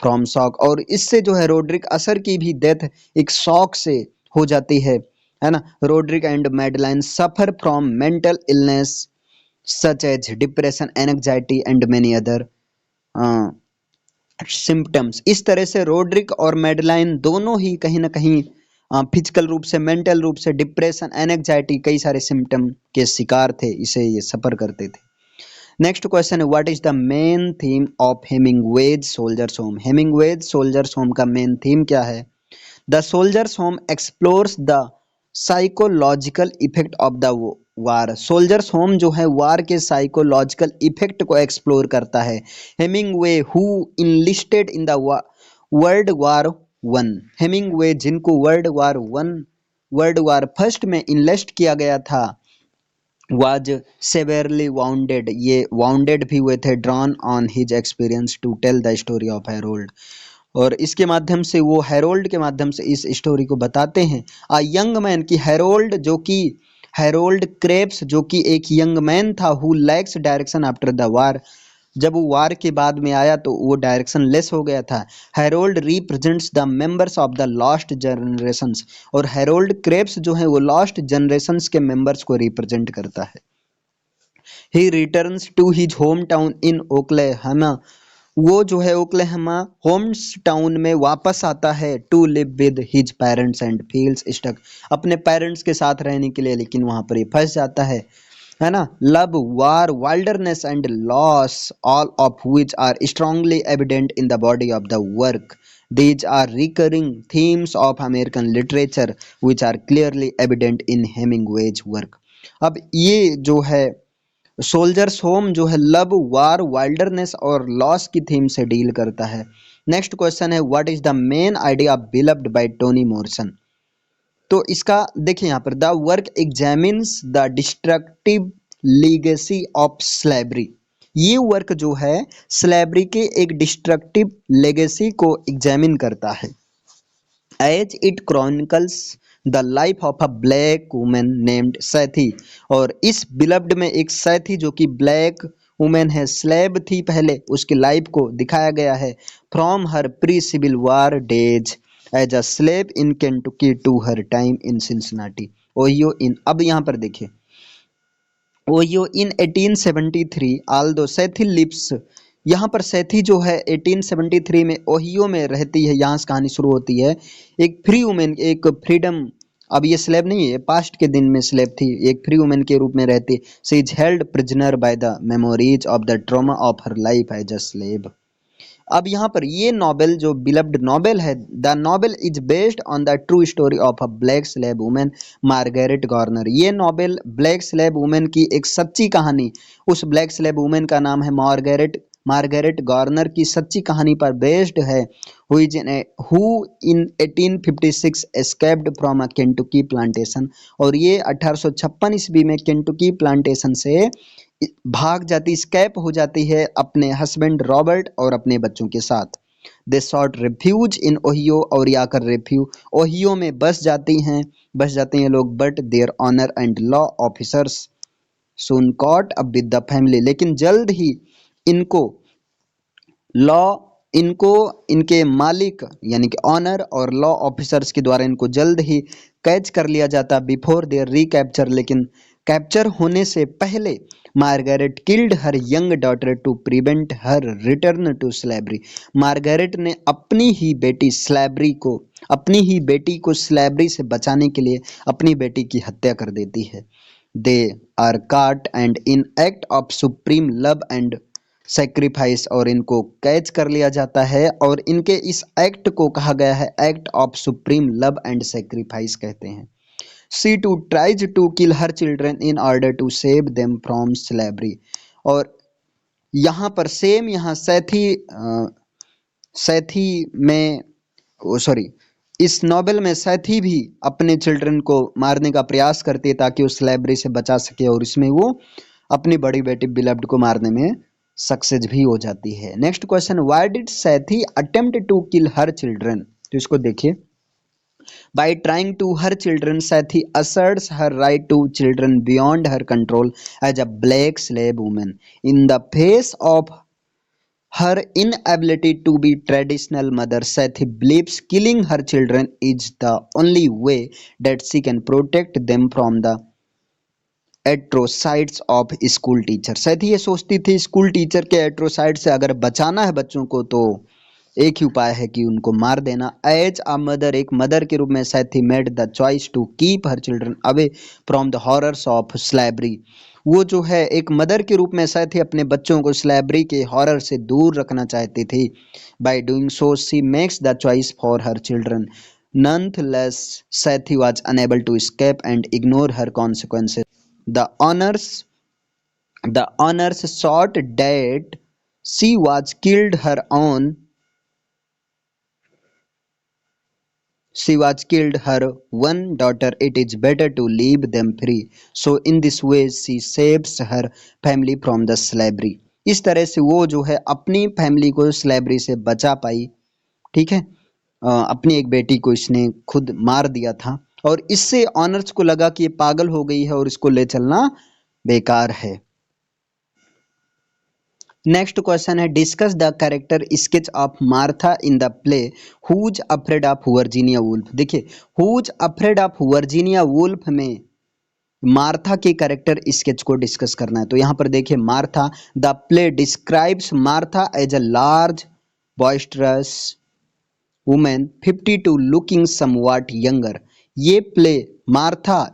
Speaker 1: from shock. और इससे जो है रोड्रिक असर की भी डेथ एक शॉक से हो जाती है ना। Roderick and Madeline suffer from mental illness such as depression, anxiety and many other symptoms. इस तरह से रोड्रिक और मैडलाइन दोनों ही कहीं ना कहीं फिजिकल रूप से, मेंटल रूप से डिप्रेशन, एंजाइटी, कई सारे सिम्टम के शिकार थे, इसे ये सफ़र करते थे। नेक्स्ट क्वेश्चन है what is the main theme of Hemingway's soldier's home. Hemingway's soldier's home का मेन थीम क्या है। The soldier's home explores the psychological effect of the war. Soldier's home जो है वार के साइकोलॉजिकल इफेक्ट को एक्सप्लोर करता है। Hemingway who enlisted in the World War one. Hemingway जिनको वर्ल्ड वार फर्स्ट में इनलिस्ट किया गया था, वाज सेवेरली वाउंडेड, ये वाउंडेड भी हुए थे। Drawn on his experience to tell the story of Harold. और इसके माध्यम से वो हेरोल्ड के माध्यम से इस स्टोरी को बताते हैं। अ यंग मैन की हेरोल्ड क्रेप्स जो कि एक यंग मैन था who lakhs direction after the वार। जब वो वार के बाद में आया तो वो डायरेक्शन लेस हो गया था। Harold represents the members of the lost generations. और हेरोल्ड क्रेप्स जो है वो लॉस्ट जनरेशंस के मेंबर्स को रिप्रेजेंट करता है। He returns to his home town in Oklahoma. वो जो है ओक्लेहमा होम्स टाउन में वापस आता है to live with his parents and feels stuck, अपने पेरेंट्स के साथ रहने के लिए, लेकिन वहां पर ये फंस जाता है ना। Love, war, wilderness and loss, all of which are strongly evident in the body of the work. These are recurring themes of American literature which are clearly evident in Hemingway's work. अब ये जो है सोल्जर्स होम जो है लव, वार, वाइल्डरनेस और लॉस की थीम से डील करता है। नेक्स्ट क्वेश्चन है what is the main idea Beloved by Toni Morrison. तो इसका देखिए यहाँ पर the work examines the destructive legacy of slavery. ये वर्क जो है स्लेवरी के एक डिस्ट्रक्टिव लेगेसी को एग्जामिन करता है। As it chronicles the life of a black woman named Sethe. और इस बिलव्ड में एक सैथी जो कि ब्लैक वुमेन है, स्लेब थी पहले, उसकी लाइफ को दिखाया गया है from her pre civil war days as a slave in Kentucky to her time in Cincinnati Ohio in. अब यहाँ पर देखिए Ohio in 1873 although Sethe lives. यहाँ पर सैथी जो है 1873 में ओहियो में रहती है, यहाँ से कहानी शुरू होती है। एक फ्री वुमेन, एक फ्रीडम, अब ये स्लेब नहीं है, पास्ट के दिन में स्लेब थी, एक फ्री वुमेन के रूप में रहती। She is held prisoner by the memories of the trauma of her life as a slave. अब यहाँ पर ये नॉवेल जो बिलव्ड नॉवेल है, the novel is based on the true story of a black slave women Margaret Garner. ये नॉवेल ब्लैक स्लेब वुमेन की एक सच्ची कहानी, उस ब्लैक स्लेब वुमेन का नाम है मार्गरेट मार्गरेट गार्नर की सच्ची कहानी पर बेस्ड है। Who in 1856 escaped from a Kentucky plantation. और ये 1856 ईस्वी में केंटुकी प्लांटेशन से भाग जाती, स्कैप हो जाती है अपने हस्बैंड रॉबर्ट और अपने बच्चों के साथ। They sought refuge in Ohio. और ये आकर ओहियो में बस जाते हैं लोग। But their owner and law officers soon caught up with the family. लेकिन जल्द ही इनको लॉ इनको इनके मालिक यानी कि ऑनर और लॉ ऑफिसर्स के द्वारा इनको जल्द ही कैच कर लिया जाता बिफोर देयर रिकैप्चर। लेकिन कैप्चर होने से पहले Margaret killed her young daughter to prevent her return to slavery. Margaret ने अपनी ही बेटी को स्लेवरी से बचाने के लिए अपनी बेटी की हत्या कर देती है। दे आर काट and in act of supreme love and sacrifice. और इनको कैच कर लिया जाता है और इनके इस एक्ट को कहा गया है act of supreme love and sacrifice कहते हैं। She too tries to kill her children in order to save them from slavery. और यहाँ पर सेम यहाँ सैथी में सॉरी इस नॉवेल में सैथी भी अपने चिल्ड्रन को मारने का प्रयास करती है ताकि वो स्लेवरी से बचा सके, और इसमें वो अपनी बड़ी बेटी बिलव्ड को मारने में सक्सेस भी हो जाती है। Next question why did Sethe attempt to kill her children. तो इसको देखिए by trying to her children Sati asserts her right to children beyond her control as a black slave woman in the face of her inability to be traditional mother. Sati believes killing her children is the only way that she can protect them from the atrocities of school teacher. शायद ये सोचती थी स्कूल टीचर के एट्रोसाइड से अगर बचाना है बच्चों को तो एक ही उपाय है कि उनको मार देना। एज अ मदर, एक मदर के रूप में शायद he made the choice to keep her children away from the horrors of slavery. वो जो है एक मदर के रूप में शायद ही अपने बच्चों को स्लेवरी के हॉरर से दूर रखना चाहती थी। By doing so she makes the choice for her children. Nonetheless, Sethi was unable to escape and ignore her consequences. The honors the honors sought that she was killed her own she was killed her one daughter. It is better to leave them free. So in this way she saves her family from the slavery. इस तरह से वो जो है अपनी फैमिली को स्लेवरी से बचा पाई। ठीक है, अपनी एक बेटी को इसने खुद मार दिया था और इससे ऑनर्स को लगा कि ये पागल हो गई है और इसको ले चलना बेकार है। नेक्स्ट क्वेश्चन है discuss the character sketch of Martha in the play who's afraid of Virginia Woolf. देखिए who's afraid of Virginia Woolf में मार्था के कैरेक्टर स्केच को डिस्कस करना है। तो यहाँ पर देखिए Martha, the play describes Martha as a large boisterous woman 52 looking somewhat younger. ये प्ले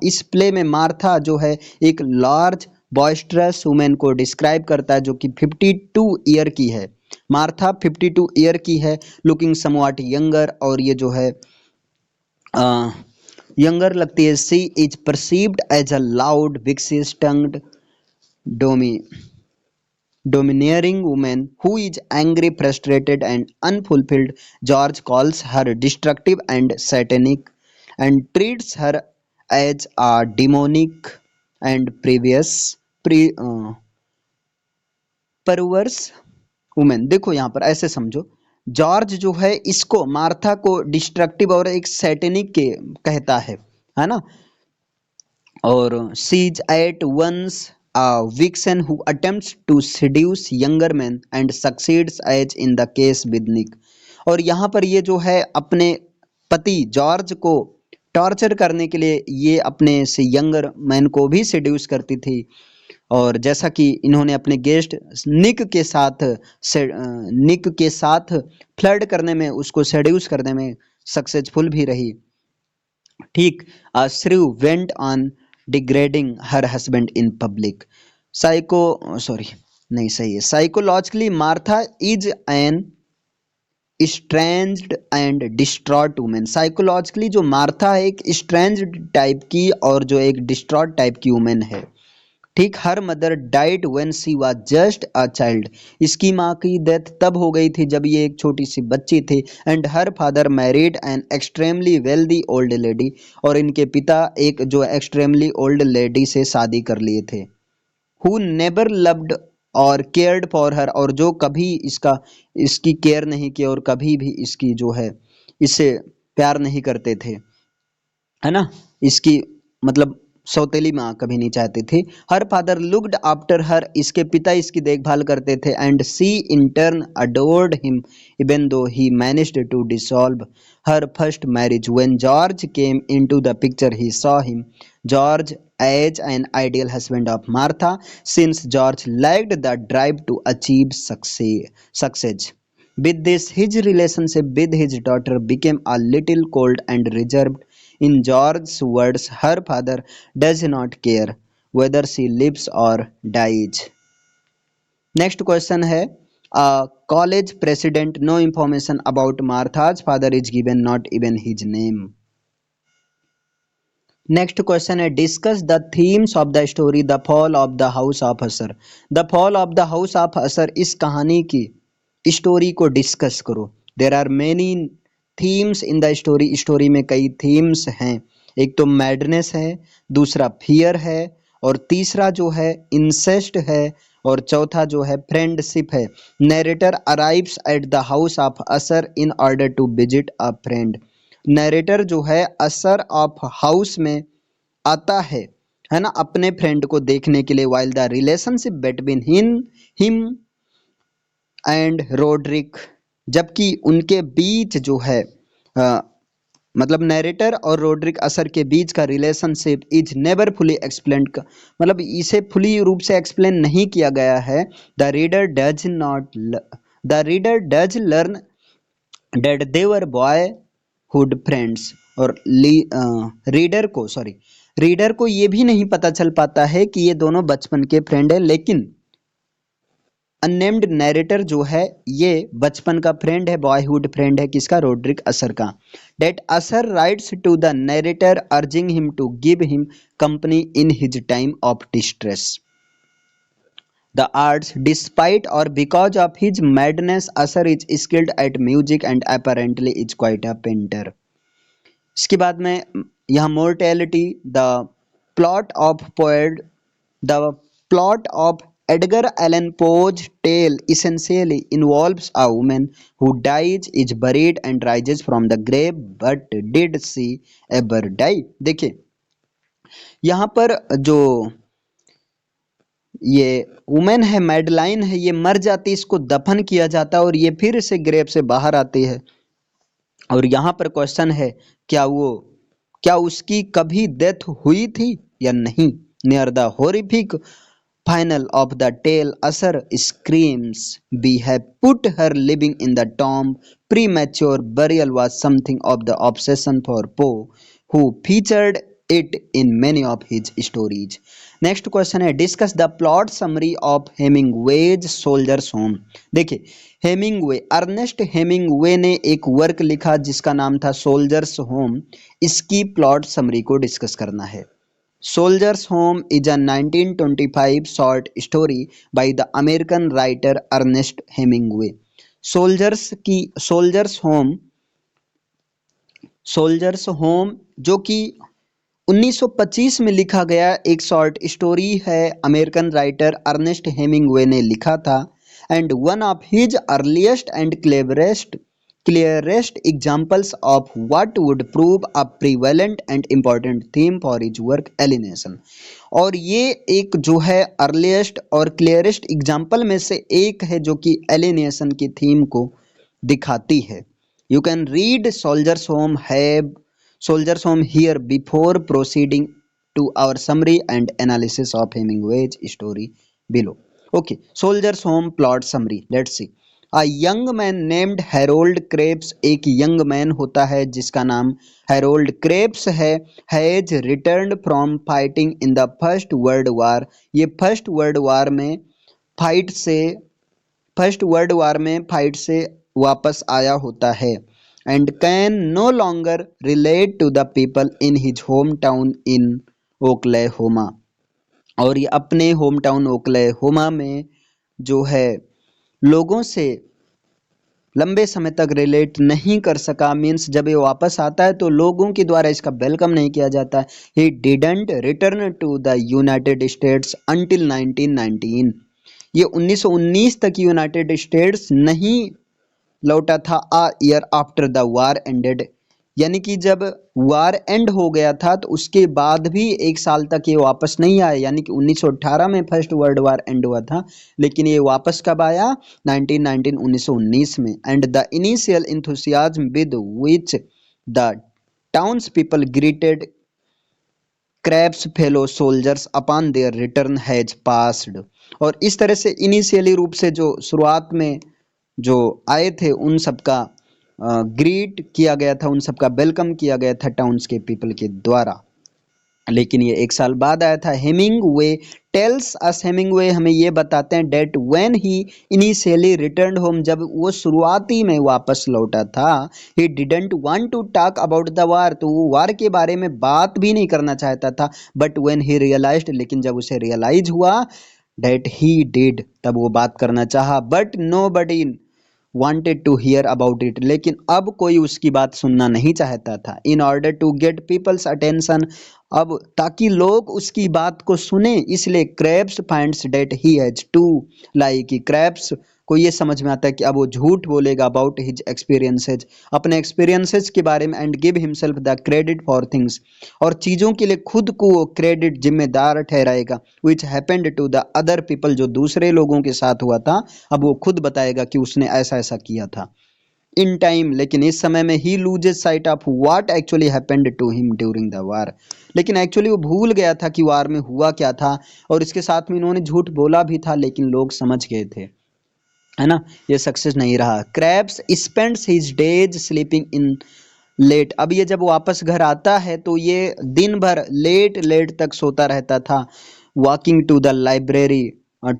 Speaker 1: इस प्ले में मार्था जो है एक लार्ज बॉइस्टरस वुमेन को डिस्क्राइब करता है जो कि 52 ईयर की है। मार्था 52 ईयर की है, लुकिंग समवॉट यंगर, और ये जो है यंगर लगती है। She is perceived as a loud vicious tongued domi domineering woman who is angry, frustrated, and unfulfilled. George calls her destructive and satanic and treats her as a demonic and perverse woman. देखो यहाँ पर ऐसे समझो, जॉर्ज जो है इसको मार्था को डिस्ट्रक्टिव और एक सैटेनिक के कहता है ना। और she's at once a vixen who attempts to seduce younger men and succeeds as in the case with Nick। और यहाँ पर ये जो है अपने पति जॉर्ज को टॉर्चर करने के लिए ये अपने से यंगर मैन को भी सेड्यूस करती थी, और जैसा कि इन्होंने अपने गेस्ट निक के साथ फ्लर्ट करने में, उसको सेड्यूस करने में सक्सेसफुल भी रही। ठीक, shrew went on degrading her husband in public. Psychologically Martha is an estranged and distraught woman. Psychologically जो मार्था है एक स्ट्रेंज्ड टाइप की और जो एक डिस्ट्रॉट टाइप की वुमेन है। ठीक, her mother died when she was just a child. इसकी माँ की डेथ तब हो गई थी जब ये एक छोटी सी बच्ची थी। And her father married an extremely wealthy old lady. और इनके पिता एक जो एक्सट्रीमली ओल्ड लेडी से शादी कर लिए थे। हु नेवर लव्ड और केयर्ड फॉर हर। और जो कभी इसकी केयर नहीं की और कभी भी इसकी जो है इससे प्यार नहीं करते थे, है ना। इसकी मतलब सौतेली माँ कभी नहीं चाहती थी। Her father looked after her. इसके पिता इसकी देखभाल करते थे। And she in turn adored him even though he managed to dissolve her first marriage. When George came into the picture he saw him George as an ideal husband of Martha since George liked the drive to achieve success. With this, his relationship with his daughter became a little cold and reserved. In George's words, her father does not care whether she lives or dies. Next question है, a college president, no information about Martha's father is given, not even his name. Next question है, discuss the themes of the story the fall of the house of Usher. The fall of the house of Usher, इस कहानी की स्टोरी को डिस्कस करो। There are many themes in the story. Story में कई थीम्स हैं। एक तो मैडनेस है, दूसरा फियर है, और तीसरा जो है इंसेस्ट है, और चौथा जो है फ्रेंडशिप है। Narrator arrives at the house of Usher in order to visit a friend. Narrator जो है असर ऑफ हाउस में आता है ना, अपने फ्रेंड को देखने के लिए। While the relationship between him and Roderick, जबकि उनके बीच जो है मतलब नैरेटर और रोड्रिक असर के बीच का relationship is never fully explained, मतलब इसे फुली रूप से एक्सप्लेन नहीं किया गया है। The reader does learn that they were boyhood friends. और रीडर को ये भी नहीं पता चल पाता है कि ये दोनों बचपन के फ्रेंड है, लेकिन अननेम्ड नैरेटर जो है ये बचपन का फ्रेंड है, बॉयहुड फ्रेंड है किसका, रोड्रिक असर का। That Usher writes to the narrator urging him to give him company in his time of distress. The arts, despite और because of his madness Usher is skilled at music and apparently is quite a painter. इसके बाद में यहाँ mortality, the plot of Edgar Allan Poe's tale essentially involves a woman who dies, is buried and rises from the grave, but did she ever die? देखिए यहाँ पर जो ये वुमेन है, मैडलाइन है, ये मर जाती, इसको दफन किया जाता और ये फिर से ग्रेव से बाहर आती है। और यहाँ पर क्वेश्चन है, क्या उसकी कभी डेथ हुई थी या नहीं। Near the horrific final of the tale, Asar screams, "We have put her living in the tomb." Premature burial was something of the obsession for Poe, who featured it in many of his stories. Next question है, discuss the plot summary of Hemingway's Soldier's Home। देखिए हेमिंगवे, अर्नेस्ट हेमिंगवे ने एक वर्क लिखा जिसका नाम था सोल्जर्स होम। इसकी प्लॉट समरी को डिस्कस करना है। Soldier's Home is a 1925 short story by the American writer Ernest Hemingway. Soldiers home soldiers home जो कि 1925 में लिखा गया एक शॉर्ट स्टोरी है, अमेरिकन राइटर अर्नेस्ट हेमिंगवे ने लिखा था, and one of his earliest and clearest examples of what would prove a prevalent and important theme for his work, alienation. और ये एक जो है अर्लीस्ट और क्लियरेस्ट एग्जाम्पल में से एक है जो कि एलिनेशन की थीम को दिखाती है। You can read Soldier's Home here before proceeding to our summary and analysis of Hemingway's story below. Okay, Soldier's Home plot summary. Let's see. A young man named Harold Krebs, एक यंग मैन होता है जिसका नाम हैरोल्ड क्रेप्स है, has returned from fighting in the first world war. ये फर्स्ट वर्ल्ड वार में फाइट से वापस आया होता है, and can no longer relate to the people in his hometown in Oklahoma. और ये अपने होम टाउन ओक्लाहोमा में जो है लोगों से लंबे समय तक रिलेट नहीं कर सका। मीन्स जब ये वापस आता है तो लोगों के द्वारा इसका वेलकम नहीं किया जाता। He didn't return to the United States until 1919। ये 1919 तक यूनाइटेड स्टेट्स नहीं लौटा था। A year after the war ended, यानी कि जब वार एंड हो गया था तो उसके बाद भी एक साल तक ये वापस नहीं आया, यानी कि 1918 में फर्स्ट वर्ल्ड वार एंड हुआ था, लेकिन ये वापस कब आया? 1919 में। And the initial enthusiasm with which the towns people greeted craps fellow soldiers upon their return has passed. और इस तरह से इनिशियली रूप से जो शुरुआत में जो आए थे उन सबका ग्रीट किया गया था, उन सबका वेलकम किया गया था टाउन्स के पीपल के द्वारा, लेकिन ये एक साल बाद आया था। हेमिंगवे हमें ये बताते हैं that when he initially returned home, जब वो शुरुआती में वापस लौटा था, he didn't want to talk about the war, तो वो वार के बारे में बात भी नहीं करना चाहता था। बट व्हेन ही रियलाइज्ड, लेकिन जब उसे रियलाइज हुआ डेट ही डिड, तब वो बात करना चाहा। But nobody wanted to hear about it, लेकिन अब कोई उसकी बात सुनना नहीं चाहता था। in order to get people's attention, अब ताकि लोग उसकी बात को सुने, इसलिए craps finds that he has to lie, कि क्रैप्स को ये समझ में आता है कि अब वो झूठ बोलेगा अबाउट हिज एक्सपीरियंसेज, अपने एक्सपीरियंसेज के बारे में, and give himself the credit for things, और चीज़ों के लिए खुद को वो क्रेडिट जिम्मेदार ठहराएगा, which happened to the other people, जो दूसरे लोगों के साथ हुआ था, अब वो खुद बताएगा कि उसने ऐसा ऐसा किया था। इन टाइम, लेकिन इस समय में he loses sight of what actually happened to him during the war, लेकिन एक्चुअली वो भूल गया था कि वार में हुआ क्या था, और इसके साथ में इन्होंने झूठ बोला भी था, लेकिन लोग समझ गए थे, है ना, ये सक्सेस नहीं रहा। Krebs spends his days sleeping in late, अब ये जब वापस घर आता है तो ये दिन भर लेट तक सोता रहता था। Walking to the library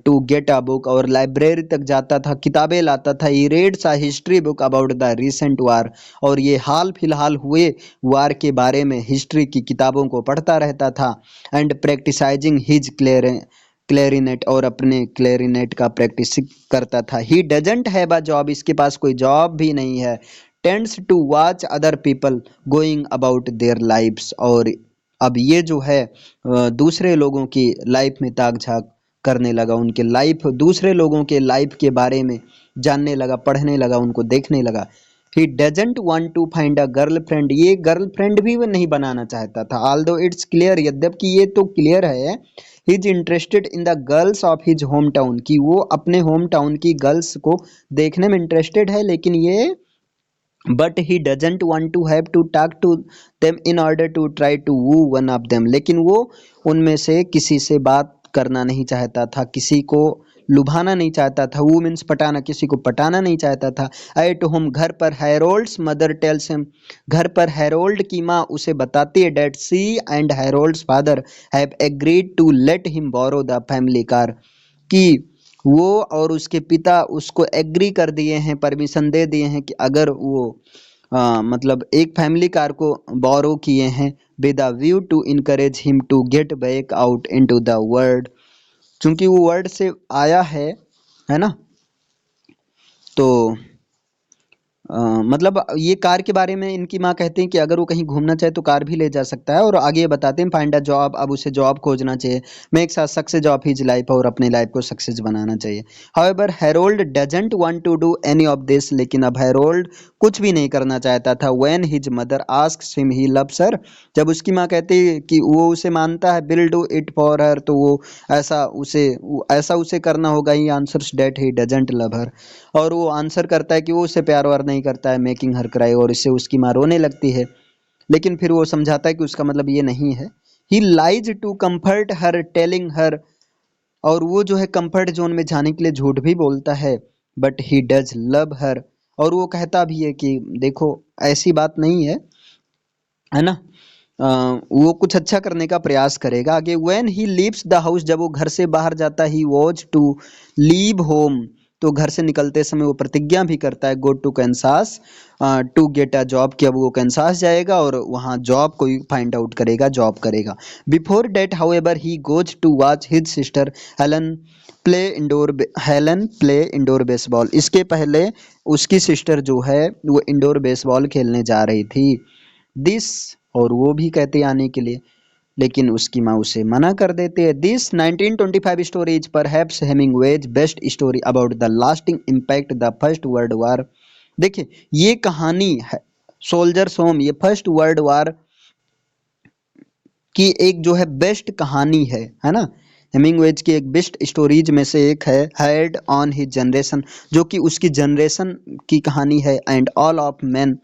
Speaker 1: to get a book, और लाइब्रेरी तक जाता था, किताबें लाता था। He reads a history book about the recent war, और ये हाल फिलहाल हुए वार के बारे में हिस्ट्री की किताबों को पढ़ता रहता था। एंड प्रैक्टिसाइजिंग हिज क्लेरिनेट, और अपने क्लेरिनेट का प्रैक्टिस करता था। He doesn't have a job, इसके पास कोई जॉब भी नहीं है। Tends to watch other people going about their lifes, और अब ये जो है दूसरे लोगों की लाइफ में ताक झाक करने लगा, उनके लाइफ, दूसरे लोगों के लाइफ के बारे में जानने लगा, पढ़ने लगा, उनको देखने लगा। He doesn't want to find a girlfriend, ये गर्लफ्रेंड भी वो नहीं बनाना चाहता था। ऑल्दो इट्स क्लियर, यद्यपि ये तो क्लियर है, he is interested in the girls of his home town, कि वो अपने होम टाउन की गर्ल्स को देखने में इंटरेस्टेड है, लेकिन ये but he doesn't want to have to talk to them in order to try to woo one of them, लेकिन वो उनमें से किसी से बात करना नहीं चाहता था, किसी को लुभाना नहीं चाहता था। वो मीन्स पटाना, किसी को पटाना नहीं चाहता था। एट होम, घर पर हैरोल्ड्स मदर टेल्स हिम, घर पर हैरोल्ड की माँ उसे बताती है that she and Harold's father have agreed to let him borrow the family car, कि वो और उसके पिता उसको एग्री कर दिए हैं, परमिशन दे दिए हैं कि अगर वो मतलब एक फैमिली कार को बोरो किए हैं with a view to encourage him to get back out into the world. चूंकि वो वर्ल्ड से आया है ना, तो मतलब ये कार के बारे में इनकी माँ कहती हैं कि अगर वो कहीं घूमना चाहे तो कार भी ले जा सकता है। और आगे ये बताते हैं फाइंड अ जॉब, अब उसे जॉब खोजना चाहिए, make success of his life, और अपनी लाइफ को सक्सेस बनाना चाहिए। However Harold doesn't want to do any of this, लेकिन अब हैरोल्ड कुछ भी नहीं करना चाहता था। When his mother asks him he loves her, जब उसकी माँ कहती है कि वो उसे मानता है, will do it for her, तो वो ऐसा उसे करना होगा। He answers that he doesn't love her, और वो आंसर करता है कि वो उससे प्यार वार नहीं करता है, मेकिंग हर क्राई, और इससे उसकी माँ रोने लगती है। लेकिन फिर वो समझाता है कि उसका मतलब ये नहीं है। He lies to comfort her telling her, और वो जो है कंफर्ट जोन में जाने के लिए झूठ भी बोलता है। But he does love her, और वो कहता भी है कि देखो ऐसी बात नहीं है ना। वो कुछ अच्छा करने का प्रयास करेगा। आगे when he leaves the house, जब वो घर से बाहर जाता है, he was to leave home, तो घर से निकलते समय वो प्रतिज्ञा भी करता है, go to Kansas to get a job, कि अब वो कैंसास जाएगा और वहाँ जॉब को फाइंड आउट करेगा, जॉब करेगा। Before that however he goes to watch his sister Helen play indoor baseball, इसके पहले उसकी सिस्टर जो है वो इंडोर बेसबॉल खेलने जा रही थी। दिस, और वो भी कहते आने के लिए, लेकिन उसकी माँ उसे मना कर देती है। This 1925 story is perhaps Hemingway's best story about the lasting impact the first world war. देखिए ये कहानी है सोल्जर्स होम, ये फर्स्ट वर्ल्ड वार की एक जो है बेस्ट कहानी है ना। हेमिंग्वेज की एक बेस्ट स्टोरीज में से एक है, हेड ऑन हिज जनरेशन, जो कि उसकी जनरेशन की कहानी है, एंड ऑल ऑफ मैन,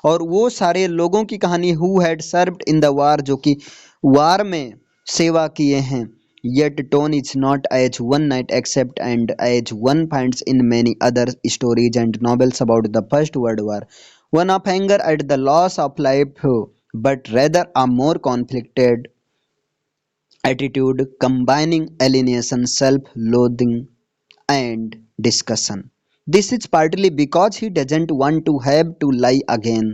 Speaker 1: और वो सारे लोगों की कहानी, who had served in the war, जो कि वार में सेवा किए हैं। Yet tone is not as one might expect and as one finds in many other stories and novels about the first world War, one of anger at the loss of life, but rather a more conflicted attitude combining alienation, self-loathing, and discussion. This is partly because he doesn't want to have to lie again,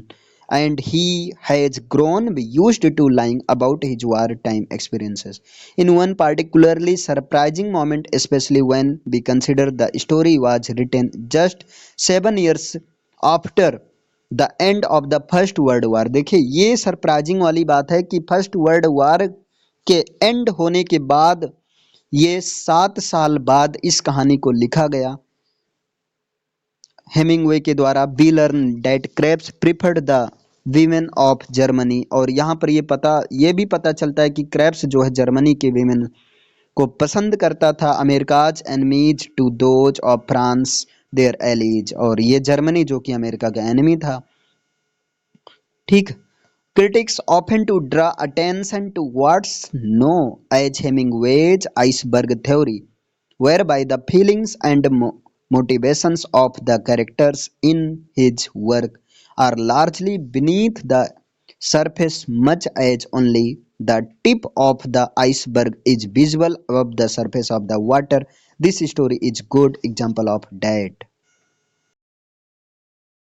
Speaker 1: and he has grown used to lying about his wartime experiences. In one particularly surprising moment, especially when we consider the story was written just 7 years after the end of the first world war. देखिए ये सरप्राइजिंग वाली बात है कि फर्स्ट वर्ल्ड वार के एंड होने के बाद ये 7 साल बाद इस कहानी को लिखा गया हेमिंगवे के द्वारा। We learn that Krebs preferred the women of Germany, और यहाँ पर ये भी पता चलता है कि क्रेब्स जो है जर्मनी के वीमेन को पसंद करता था, America's enemies to those of France their allies, और ये जर्मनी जो कि अमेरिका का एनिमी था। ठीक, critics often to draw attention to what's known as Hemingway's iceberg theory, whereby the feelings and motivations of the characters in his work are largely beneath the surface, much as only the tip of the iceberg is visible above the surface of the water. This story is good example of that.